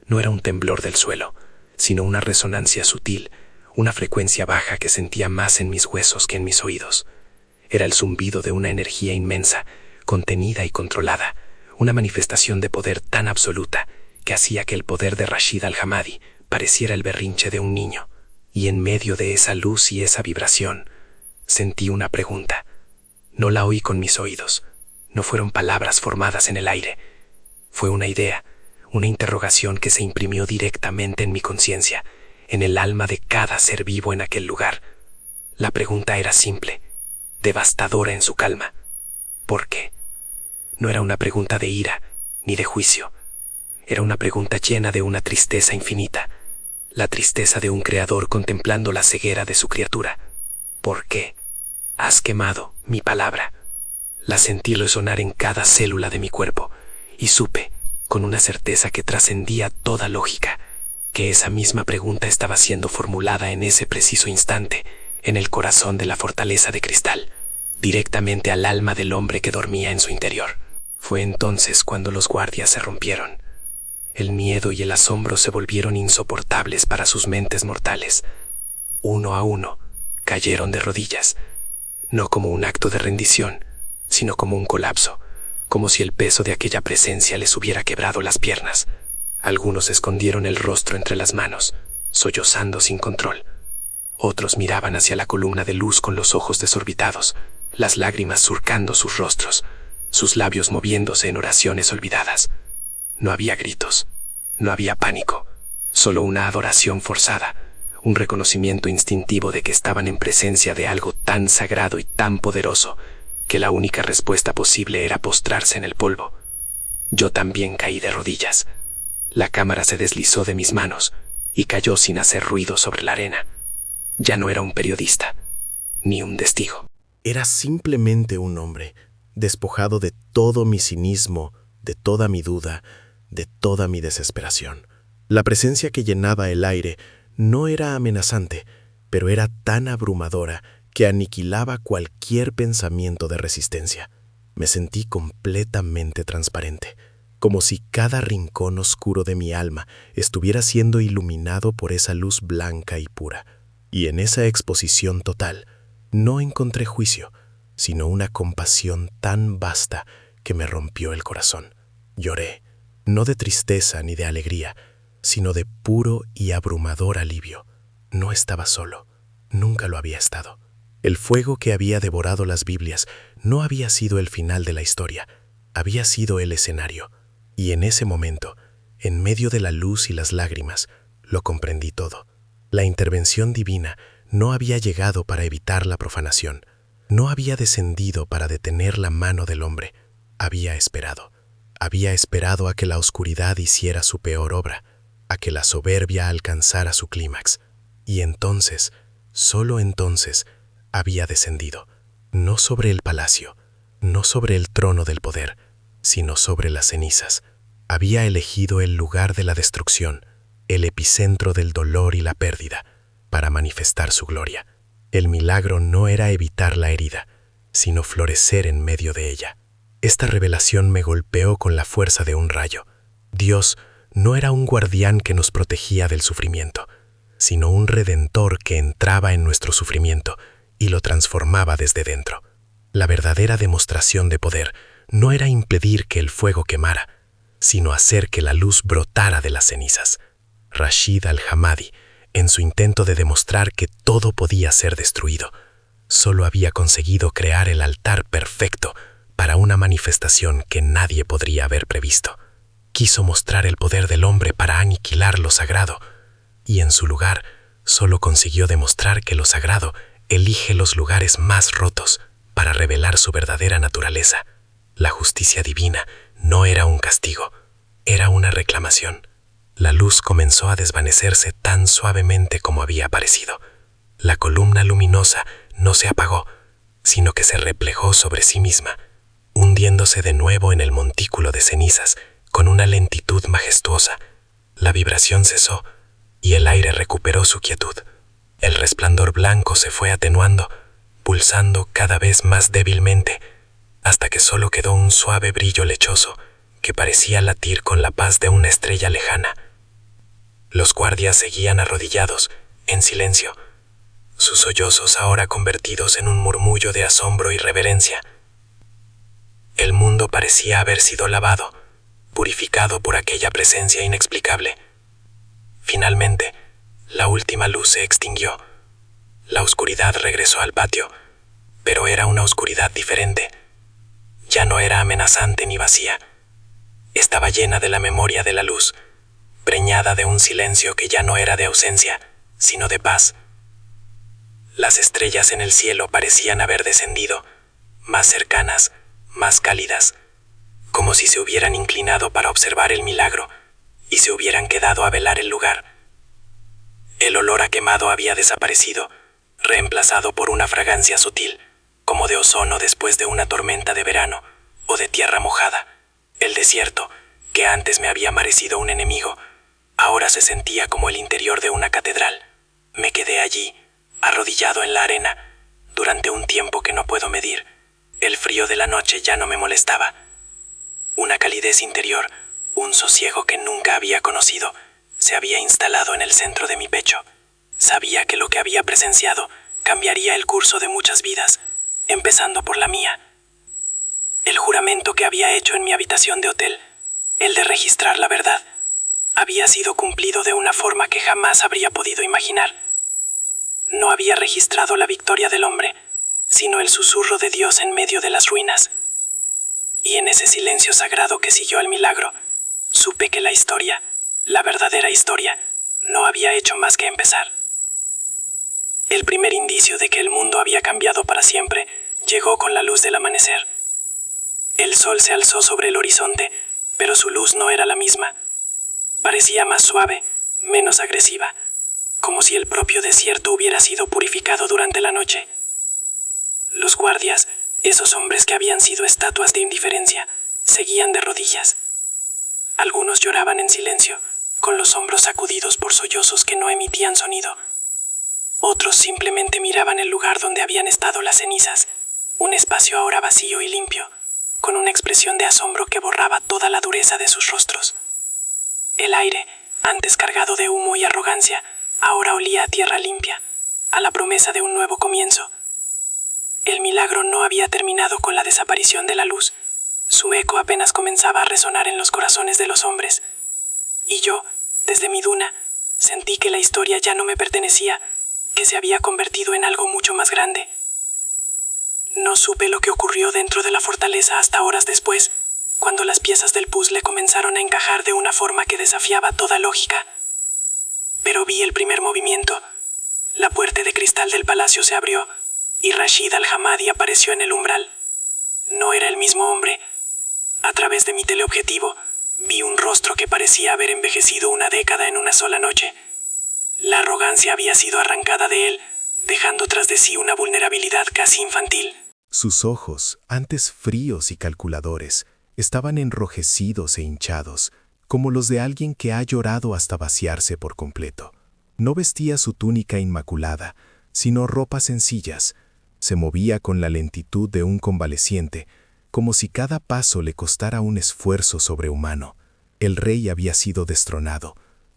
No era un temblor del suelo, sino una resonancia sutil, una frecuencia baja que sentía más en mis huesos que en mis oídos. Era el zumbido de una energía inmensa, contenida y controlada, una manifestación de poder tan absoluta que hacía que el poder de Rashid al-Hamadi pareciera el berrinche de un niño. Y en medio de esa luz y esa vibración, sentí una pregunta. No la oí con mis oídos, no fueron palabras formadas en el aire. Fue una idea, una interrogación que se imprimió directamente en mi conciencia, en el alma de cada ser vivo en aquel lugar. La pregunta era simple, devastadora en su calma. ¿Por qué? No era una pregunta de ira, ni de juicio. Era una pregunta llena de una tristeza infinita, la tristeza de un creador contemplando la ceguera de su criatura. ¿Por qué? Has quemado mi palabra. La sentí resonar en cada célula de mi cuerpo, y supe, con una certeza que trascendía toda lógica, que esa misma pregunta estaba siendo formulada en ese preciso instante, en el corazón de la fortaleza de cristal, directamente al alma del hombre que dormía en su interior. Fue entonces cuando los guardias se rompieron. El miedo y el asombro se volvieron insoportables para sus mentes mortales. Uno a uno, cayeron de rodillas, no como un acto de rendición, sino como un colapso, como si el peso de aquella presencia les hubiera quebrado las piernas. Algunos escondieron el rostro entre las manos, sollozando sin control. Otros miraban hacia la columna de luz con los ojos desorbitados, las lágrimas surcando sus rostros, sus labios moviéndose en oraciones olvidadas. No había gritos, no había pánico, solo una adoración forzada, un reconocimiento instintivo de que estaban en presencia de algo tan sagrado y tan poderoso que la única respuesta posible era postrarse en el polvo. Yo también caí de rodillas. La cámara se deslizó de mis manos y cayó sin hacer ruido sobre la arena. Ya no era un periodista, ni un testigo. Era simplemente un hombre, despojado de todo mi cinismo, de toda mi duda, de toda mi desesperación. La presencia que llenaba el aire no era amenazante, pero era tan abrumadora que aniquilaba cualquier pensamiento de resistencia. Me sentí completamente transparente, como si cada rincón oscuro de mi alma estuviera siendo iluminado por esa luz blanca y pura. Y en esa exposición total, no encontré juicio, sino una compasión tan vasta que me rompió el corazón. Lloré, no de tristeza ni de alegría, sino de puro y abrumador alivio. No estaba solo, nunca lo había estado. El fuego que había devorado las Biblias no había sido el final de la historia, había sido el escenario. Y en ese momento, en medio de la luz y las lágrimas, lo comprendí todo. La intervención divina no había llegado para evitar la profanación, no había descendido para detener la mano del hombre, había esperado a que la oscuridad hiciera su peor obra, a que la soberbia alcanzara su clímax. Y entonces, solo entonces, había descendido, no sobre el palacio, no sobre el trono del poder, sino sobre las cenizas. Había elegido el lugar de la destrucción, el epicentro del dolor y la pérdida, para manifestar su gloria. El milagro no era evitar la herida, sino florecer en medio de ella. Esta revelación me golpeó con la fuerza de un rayo. Dios no era un guardián que nos protegía del sufrimiento, sino un redentor que entraba en nuestro sufrimiento y lo transformaba desde dentro. La verdadera demostración de poder no era impedir que el fuego quemara, sino hacer que la luz brotara de las cenizas. Rashid al-Hamadi, en su intento de demostrar que todo podía ser destruido, solo había conseguido crear el altar perfecto para una manifestación que nadie podría haber previsto. Quiso mostrar el poder del hombre para aniquilar lo sagrado, y en su lugar solo consiguió demostrar que lo sagrado elige los lugares más rotos para revelar su verdadera naturaleza. La justicia divina no era un castigo, era una reclamación. La luz comenzó a desvanecerse tan suavemente como había aparecido. La columna luminosa no se apagó, sino que se replejó sobre sí misma, hundiéndose de nuevo en el montículo de cenizas con una lentitud majestuosa. La vibración cesó y el aire recuperó su quietud. El resplandor blanco se fue atenuando, pulsando cada vez más débilmente, hasta que solo quedó un suave brillo lechoso que parecía latir con la paz de una estrella lejana. Los guardias seguían arrodillados, en silencio, sus sollozos ahora convertidos en un murmullo de asombro y reverencia. El mundo parecía haber sido lavado, purificado por aquella presencia inexplicable. Finalmente, la última luz se extinguió. La oscuridad regresó al patio, pero era una oscuridad diferente. Ya no era amenazante ni vacía. Estaba llena de la memoria de la luz, preñada de un silencio que ya no era de ausencia, sino de paz. Las estrellas en el cielo parecían haber descendido, más cercanas, más cálidas, como si se hubieran inclinado para observar el milagro y se hubieran quedado a velar el lugar. El olor a quemado había desaparecido, reemplazado por una fragancia sutil, como de ozono después de una tormenta de verano o de tierra mojada. El desierto, que antes me había parecido un enemigo, ahora se sentía como el interior de una catedral. Me quedé allí, arrodillado en la arena, durante un tiempo que no puedo medir. El frío de la noche ya no me molestaba. Una calidez interior, un sosiego que nunca había conocido, se había instalado en el centro de mi pecho. Sabía que lo que había presenciado cambiaría el curso de muchas vidas, empezando por la mía. El juramento que había hecho en mi habitación de hotel, el de registrar la verdad, había sido cumplido de una forma que jamás habría podido imaginar. No había registrado la victoria del hombre, sino el susurro de Dios en medio de las ruinas. Y en ese silencio sagrado que siguió al milagro, supe que la historia, la verdadera historia, no había hecho más que empezar. El primer indicio de que el mundo había cambiado para siempre llegó con la luz del amanecer. El sol se alzó sobre el horizonte, pero su luz no era la misma. Parecía más suave, menos agresiva, como si el propio desierto hubiera sido purificado durante la noche. Los guardias, esos hombres que habían sido estatuas de indiferencia, seguían de rodillas. Algunos lloraban en silencio, con los hombros sacudidos por sollozos que no emitían sonido. Otros simplemente miraban el lugar donde habían estado las cenizas, un espacio ahora vacío y limpio, con una expresión de asombro que borraba toda la dureza de sus rostros. El aire, antes cargado de humo y arrogancia, ahora olía a tierra limpia, a la promesa de un nuevo comienzo. El milagro no había terminado con la desaparición de la luz. Su eco apenas comenzaba a resonar en los corazones de los hombres. Y yo, desde mi duna, sentí que la historia ya no me pertenecía, que se había convertido en algo mucho más grande. No supe lo que ocurrió dentro de la fortaleza hasta horas después, cuando las piezas del puzzle comenzaron a encajar de una forma que desafiaba toda lógica. Pero vi el primer movimiento. La puerta de cristal del palacio se abrió, y Rashid Al-Hamadi apareció en el umbral. No era el mismo hombre. A través de mi teleobjetivo, vi un rostro que parecía haber envejecido una década en una sola noche. La arrogancia había sido arrancada de él, dejando tras de sí una vulnerabilidad casi infantil. Sus ojos, antes fríos y calculadores, estaban enrojecidos e hinchados, como los de alguien que ha llorado hasta vaciarse por completo. No vestía su túnica inmaculada, sino ropas sencillas. Se movía con la lentitud de un convaleciente, como si cada paso le costara un esfuerzo sobrehumano. El rey había sido destronado,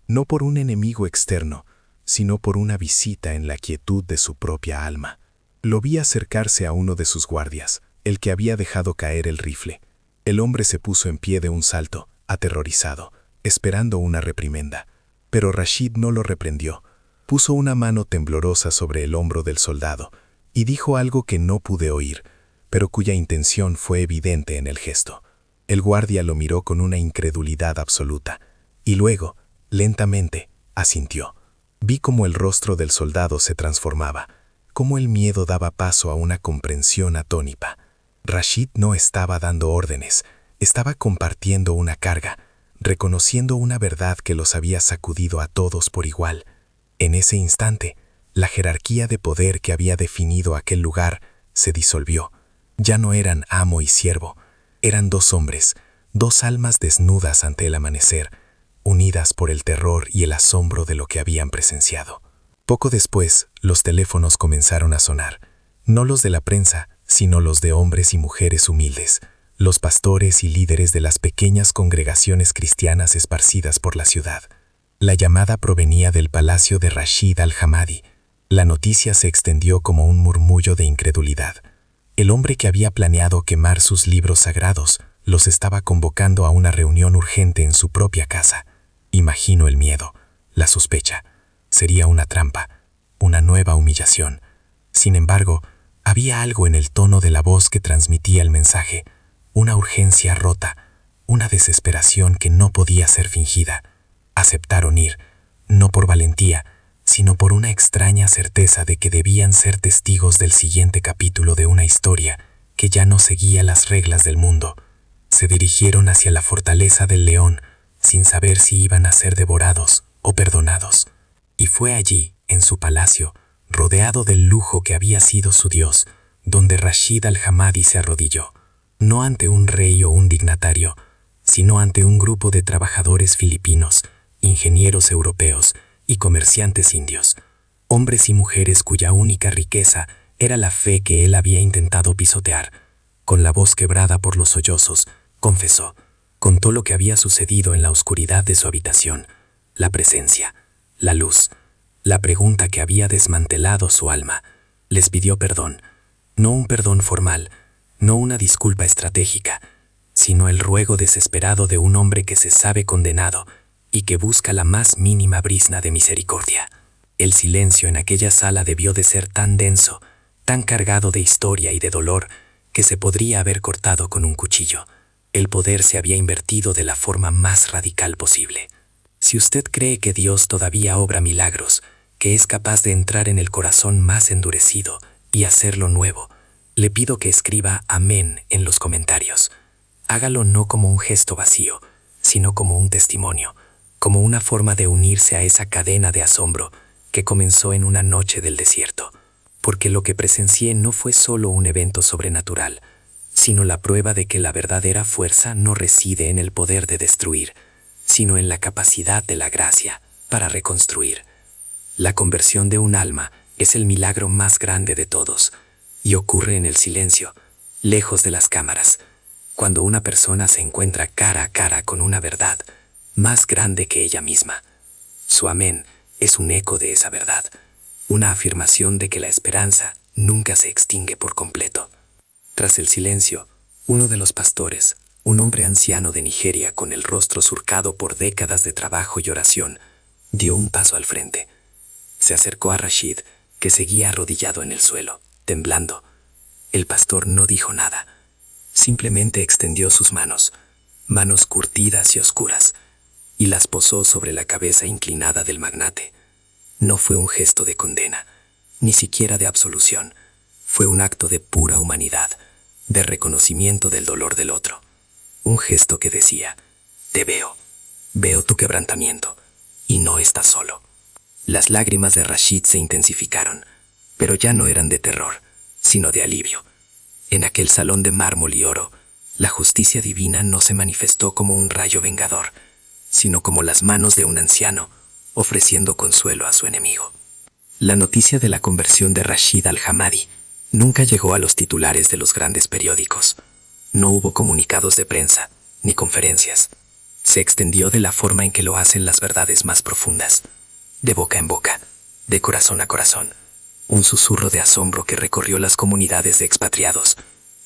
no por un enemigo externo, sino por una visita en la quietud de su propia alma. Lo vi acercarse a uno de sus guardias, el que había dejado caer el rifle. El hombre se puso en pie de un salto, aterrorizado, esperando una reprimenda. Pero Rashid no lo reprendió. Puso una mano temblorosa sobre el hombro del soldado y dijo algo que no pude oír, pero cuya intención fue evidente en el gesto. El guardia lo miró con una incredulidad absoluta y luego, lentamente, asintió. Vi cómo el rostro del soldado se transformaba, cómo el miedo daba paso a una comprensión atónita. Rashid no estaba dando órdenes, estaba compartiendo una carga, reconociendo una verdad que los había sacudido a todos por igual. En ese instante, la jerarquía de poder que había definido aquel lugar se disolvió. Ya no eran amo y siervo, eran dos hombres, dos almas desnudas ante el amanecer, unidas por el terror y el asombro de lo que habían presenciado. Poco después, los teléfonos comenzaron a sonar, no los de la prensa, sino los de hombres y mujeres humildes, los pastores y líderes de las pequeñas congregaciones cristianas esparcidas por la ciudad. La llamada provenía del palacio de Rashid Al-Hamadi. La noticia se extendió como un murmullo de incredulidad. El hombre que había planeado quemar sus libros sagrados los estaba convocando a una reunión urgente en su propia casa. Imagino el miedo, la sospecha. Sería una trampa, una nueva humillación. Sin embargo, había algo en el tono de la voz que transmitía el mensaje, una urgencia rota, una desesperación que no podía ser fingida. Aceptaron ir, no por valentía, sino por una extraña certeza de que debían ser testigos del siguiente capítulo de una historia que ya no seguía las reglas del mundo. Se dirigieron hacia la fortaleza del león, sin saber si iban a ser devorados o perdonados. Y fue allí, en su palacio, rodeado del lujo que había sido su Dios, donde Rashid Al-Hamadi se arrodilló, no ante un rey o un dignatario, sino ante un grupo de trabajadores filipinos, ingenieros europeos y comerciantes indios, hombres y mujeres cuya única riqueza era la fe que él había intentado pisotear. Con la voz quebrada por los sollozos, confesó, contó lo que había sucedido en la oscuridad de su habitación, la presencia, la luz, la pregunta que había desmantelado su alma. Les pidió perdón, no un perdón formal, no una disculpa estratégica, sino el ruego desesperado de un hombre que se sabe condenado y que busca la más mínima brizna de misericordia. El silencio en aquella sala debió de ser tan denso, tan cargado de historia y de dolor, que se podría haber cortado con un cuchillo. El poder se había invertido de la forma más radical posible. Si usted cree que Dios todavía obra milagros, que es capaz de entrar en el corazón más endurecido y hacerlo nuevo, le pido que escriba amén en los comentarios. Hágalo no como un gesto vacío, sino como un testimonio, como una forma de unirse a esa cadena de asombro que comenzó en una noche del desierto, porque lo que presencié no fue solo un evento sobrenatural, sino la prueba de que la verdadera fuerza no reside en el poder de destruir, sino en la capacidad de la gracia para reconstruir. La conversión de un alma es el milagro más grande de todos, y ocurre en el silencio, lejos de las cámaras, cuando una persona se encuentra cara a cara con una verdad más grande que ella misma. Su amén es un eco de esa verdad, una afirmación de que la esperanza nunca se extingue por completo. Tras el silencio, uno de los pastores, un hombre anciano de Nigeria con el rostro surcado por décadas de trabajo y oración, dio un paso al frente. Se acercó a Rashid, que seguía arrodillado en el suelo, temblando. El pastor no dijo nada. Simplemente extendió sus manos, manos curtidas y oscuras, y las posó sobre la cabeza inclinada del magnate. No fue un gesto de condena, ni siquiera de absolución. Fue un acto de pura humanidad, de reconocimiento del dolor del otro. Un gesto que decía: te veo tu quebrantamiento, y no estás solo. Las lágrimas de Rashid se intensificaron, pero ya no eran de terror, sino de alivio. En aquel salón de mármol y oro, la justicia divina no se manifestó como un rayo vengador, sino como las manos de un anciano ofreciendo consuelo a su enemigo. La noticia de la conversión de Rashid al-Hamadi nunca llegó a los titulares de los grandes periódicos. No hubo comunicados de prensa, ni conferencias. Se extendió de la forma en que lo hacen las verdades más profundas, de boca en boca, de corazón a corazón. Un susurro de asombro que recorrió las comunidades de expatriados,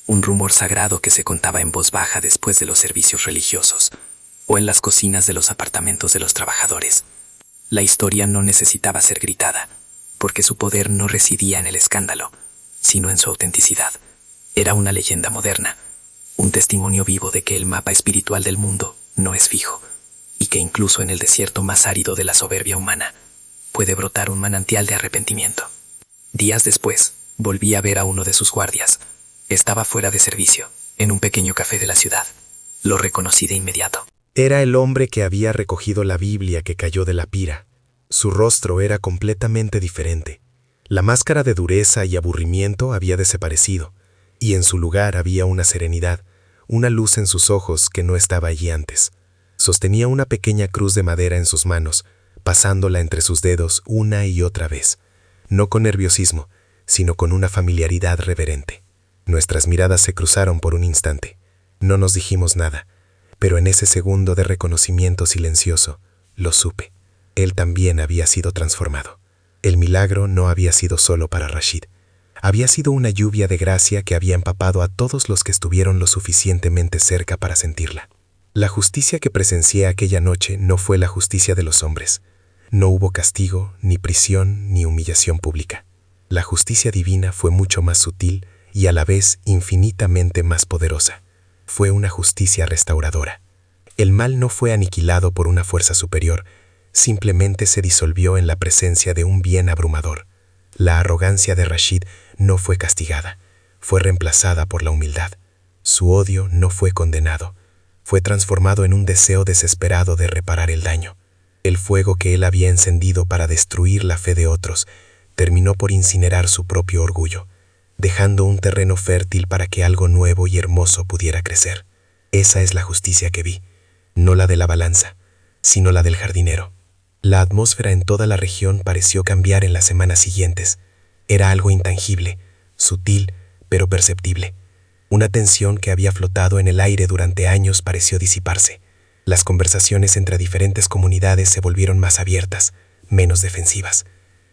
un rumor sagrado que se contaba en voz baja después de los servicios religiosos, o en las cocinas de los apartamentos de los trabajadores. La historia no necesitaba ser gritada, porque su poder no residía en el escándalo, sino en su autenticidad. Era una leyenda moderna, un testimonio vivo de que el mapa espiritual del mundo no es fijo, y que incluso en el desierto más árido de la soberbia humana puede brotar un manantial de arrepentimiento. Días después, volví a ver a uno de sus guardias. Estaba fuera de servicio, en un pequeño café de la ciudad. Lo reconocí de inmediato. Era el hombre que había recogido la Biblia que cayó de la pira. Su rostro era completamente diferente. La máscara de dureza y aburrimiento había desaparecido, y en su lugar había una serenidad, una luz en sus ojos que no estaba allí antes. Sostenía una pequeña cruz de madera en sus manos, pasándola entre sus dedos una y otra vez, no con nerviosismo, sino con una familiaridad reverente. Nuestras miradas se cruzaron por un instante. No nos dijimos nada, pero en ese segundo de reconocimiento silencioso, lo supe. Él también había sido transformado. El milagro no había sido solo para Rashid. Había sido una lluvia de gracia que había empapado a todos los que estuvieron lo suficientemente cerca para sentirla. La justicia que presencié aquella noche no fue la justicia de los hombres. No hubo castigo, ni prisión, ni humillación pública. La justicia divina fue mucho más sutil y a la vez infinitamente más poderosa. Fue una justicia restauradora. El mal no fue aniquilado por una fuerza superior, simplemente se disolvió en la presencia de un bien abrumador. La arrogancia de Rashid no fue castigada, fue reemplazada por la humildad. Su odio no fue condenado, fue transformado en un deseo desesperado de reparar el daño. El fuego que él había encendido para destruir la fe de otros terminó por incinerar su propio orgullo, dejando un terreno fértil para que algo nuevo y hermoso pudiera crecer. Esa es la justicia que vi, no la de la balanza, sino la del jardinero. La atmósfera en toda la región pareció cambiar en las semanas siguientes. Era algo intangible, sutil, pero perceptible. Una tensión que había flotado en el aire durante años pareció disiparse. Las conversaciones entre diferentes comunidades se volvieron más abiertas, menos defensivas.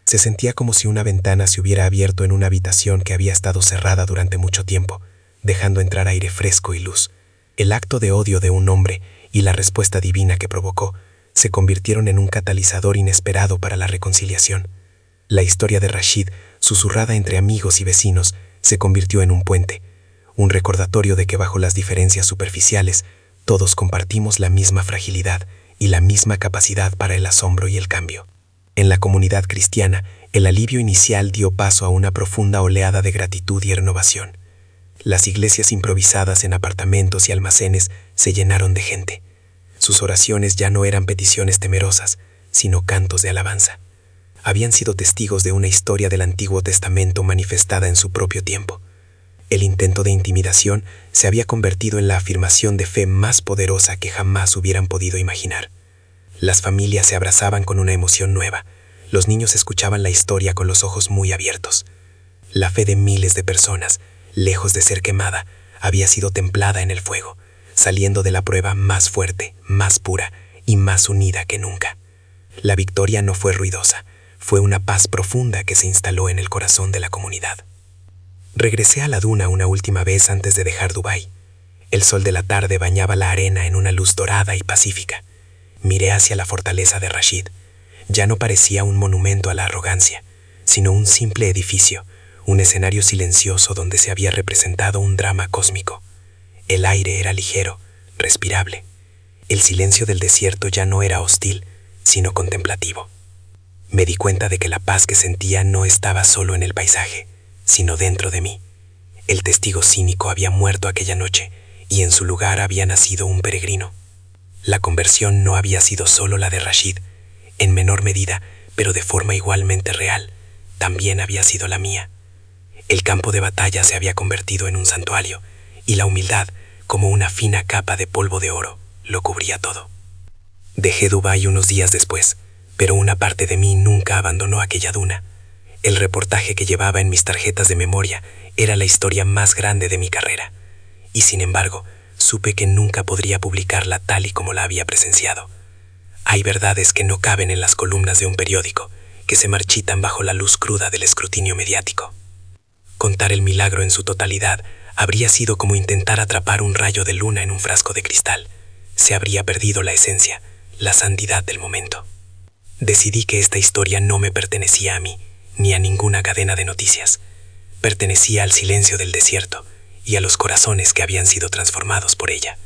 Se sentía como si una ventana se hubiera abierto en una habitación que había estado cerrada durante mucho tiempo, dejando entrar aire fresco y luz. El acto de odio de un hombre y la respuesta divina que provocó se convirtieron en un catalizador inesperado para la reconciliación. La historia de Rashid, susurrada entre amigos y vecinos, se convirtió en un puente, un recordatorio de que bajo las diferencias superficiales, todos compartimos la misma fragilidad y la misma capacidad para el asombro y el cambio. En la comunidad cristiana, el alivio inicial dio paso a una profunda oleada de gratitud y renovación. Las iglesias improvisadas en apartamentos y almacenes se llenaron de gente. Sus oraciones ya no eran peticiones temerosas, sino cantos de alabanza. Habían sido testigos de una historia del Antiguo Testamento manifestada en su propio tiempo. El intento de intimidación se había convertido en la afirmación de fe más poderosa que jamás hubieran podido imaginar. Las familias se abrazaban con una emoción nueva. Los niños escuchaban la historia con los ojos muy abiertos. La fe de miles de personas, lejos de ser quemada, había sido templada en el fuego, saliendo de la prueba más fuerte, más pura y más unida que nunca. La victoria no fue ruidosa, fue una paz profunda que se instaló en el corazón de la comunidad. Regresé a la duna una última vez antes de dejar Dubái. El sol de la tarde bañaba la arena en una luz dorada y pacífica. Miré hacia la fortaleza de Rashid. Ya no parecía un monumento a la arrogancia, sino un simple edificio, un escenario silencioso donde se había representado un drama cósmico. El aire era ligero, respirable. El silencio del desierto ya no era hostil, sino contemplativo. Me di cuenta de que la paz que sentía no estaba solo en el paisaje, sino dentro de mí. El testigo cínico había muerto aquella noche y en su lugar había nacido un peregrino. La conversión no había sido solo la de Rashid, en menor medida, pero de forma igualmente real, también había sido la mía. El campo de batalla se había convertido en un santuario, y la humildad, como una fina capa de polvo de oro, lo cubría todo. Dejé Dubái unos días después, pero una parte de mí nunca abandonó aquella duna. El reportaje que llevaba en mis tarjetas de memoria era la historia más grande de mi carrera, y sin embargo, supe que nunca podría publicarla tal y como la había presenciado. Hay verdades que no caben en las columnas de un periódico, que se marchitan bajo la luz cruda del escrutinio mediático. Contar el milagro en su totalidad habría sido como intentar atrapar un rayo de luna en un frasco de cristal. Se habría perdido la esencia, la santidad del momento. Decidí que esta historia no me pertenecía a mí, ni a ninguna cadena de noticias. Pertenecía al silencio del desierto y a los corazones que habían sido transformados por ella.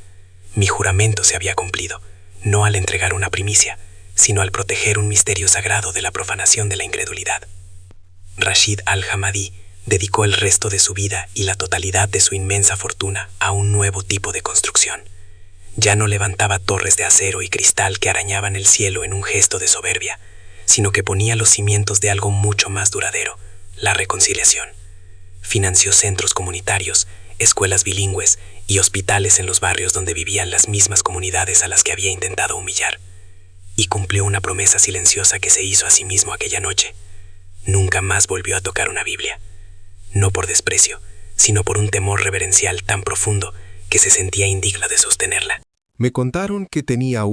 Mi juramento se había cumplido, no al entregar una primicia, sino al proteger un misterio sagrado de la profanación de la incredulidad. Rashid al-Hamadi dedicó el resto de su vida y la totalidad de su inmensa fortuna a un nuevo tipo de construcción. Ya no levantaba torres de acero y cristal que arañaban el cielo en un gesto de soberbia, sino que ponía los cimientos de algo mucho más duradero, la reconciliación. Financió centros comunitarios, escuelas bilingües y hospitales en los barrios donde vivían las mismas comunidades a las que había intentado humillar. Y cumplió una promesa silenciosa que se hizo a sí mismo aquella noche. Nunca más volvió a tocar una Biblia. No por desprecio, sino por un temor reverencial tan profundo que se sentía indigno de sostenerla. Me contaron que tenía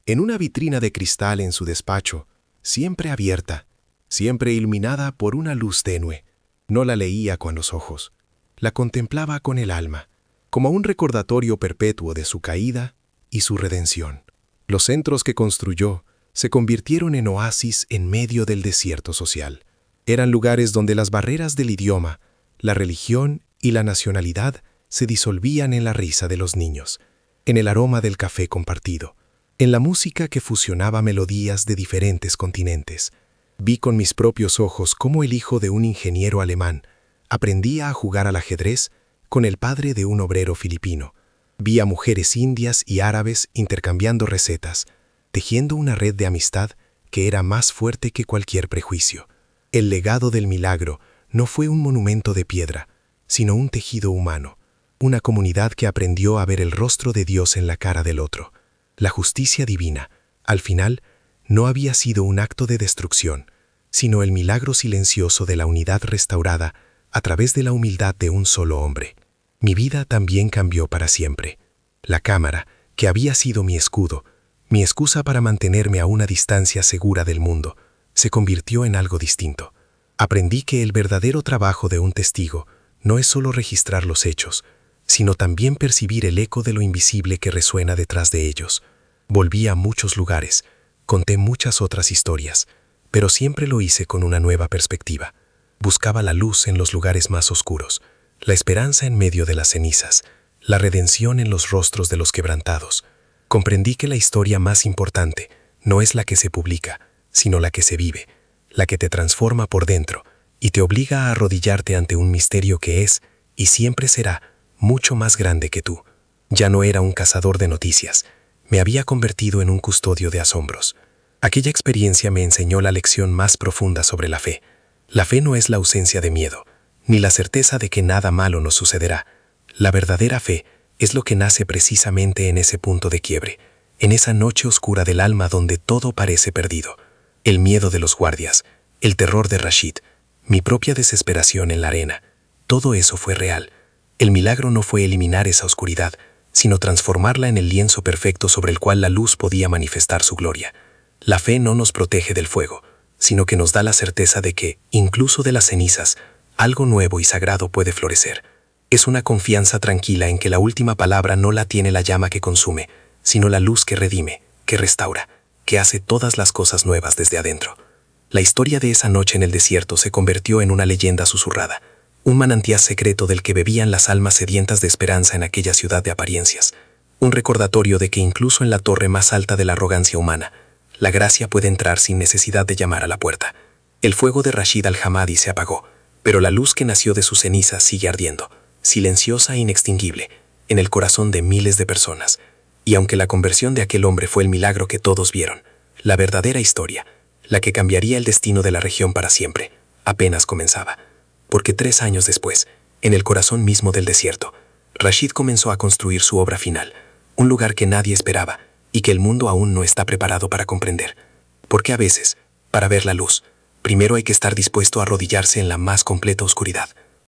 en una vitrina de cristal en su despacho, siempre abierta, siempre iluminada por una luz tenue. No la leía con los ojos, la contemplaba con el alma, como un recordatorio perpetuo de su caída y su redención. Los centros que construyó se convirtieron en oasis en medio del desierto social. Eran lugares donde las barreras del idioma, la religión y la nacionalidad se disolvían en la risa de los niños, en el aroma del café compartido, en la música que fusionaba melodías de diferentes continentes. Vi con mis propios ojos cómo el hijo de un ingeniero alemán aprendía a jugar al ajedrez con el padre de un obrero filipino. Vi a mujeres indias y árabes intercambiando recetas, tejiendo una red de amistad que era más fuerte que cualquier prejuicio. El legado del milagro no fue un monumento de piedra, sino un tejido humano, una comunidad que aprendió a ver el rostro de Dios en la cara del otro. La justicia divina, al final, no había sido un acto de destrucción, sino el milagro silencioso de la unidad restaurada a través de la humildad de un solo hombre. Mi vida también cambió para siempre. La cámara, que había sido mi escudo, mi excusa para mantenerme a una distancia segura del mundo, se convirtió en algo distinto. Aprendí que el verdadero trabajo de un testigo no es solo registrar los hechos, sino también percibir el eco de lo invisible que resuena detrás de ellos. Volví a muchos lugares, conté muchas otras historias, pero siempre lo hice con una nueva perspectiva. Buscaba la luz en los lugares más oscuros, la esperanza en medio de las cenizas, la redención en los rostros de los quebrantados. Comprendí que la historia más importante no es la que se publica, sino la que se vive, la que te transforma por dentro y te obliga a arrodillarte ante un misterio que es, y siempre será, mucho más grande que tú. Ya no era un cazador de noticias, me había convertido en un custodio de asombros. Aquella experiencia me enseñó la lección más profunda sobre la fe. La fe no es la ausencia de miedo, ni la certeza de que nada malo nos sucederá. La verdadera fe es lo que nace precisamente en ese punto de quiebre, en esa noche oscura del alma donde todo parece perdido. El miedo de los guardias, el terror de Rashid, mi propia desesperación en la arena, todo eso fue real. El milagro no fue eliminar esa oscuridad, sino transformarla en el lienzo perfecto sobre el cual la luz podía manifestar su gloria. La fe no nos protege del fuego, sino que nos da la certeza de que, incluso de las cenizas, algo nuevo y sagrado puede florecer. Es una confianza tranquila en que la última palabra no la tiene la llama que consume, sino la luz que redime, que restaura, que hace todas las cosas nuevas desde adentro. La historia de esa noche en el desierto se convirtió en una leyenda susurrada, un manantial secreto del que bebían las almas sedientas de esperanza en aquella ciudad de apariencias, un recordatorio de que incluso en la torre más alta de la arrogancia humana, la gracia puede entrar sin necesidad de llamar a la puerta. El fuego de Rashid al-Hamadi se apagó, pero la luz que nació de sus cenizas sigue ardiendo, silenciosa e inextinguible, en el corazón de miles de personas. Y aunque la conversión de aquel hombre fue el milagro que todos vieron, la verdadera historia, la que cambiaría el destino de la región para siempre, apenas comenzaba. Porque 3 años después, en el corazón mismo del desierto, Rashid comenzó a construir su obra final, un lugar que nadie esperaba y que el mundo aún no está preparado para comprender. Porque a veces, para ver la luz, primero hay que estar dispuesto a arrodillarse en la más completa oscuridad.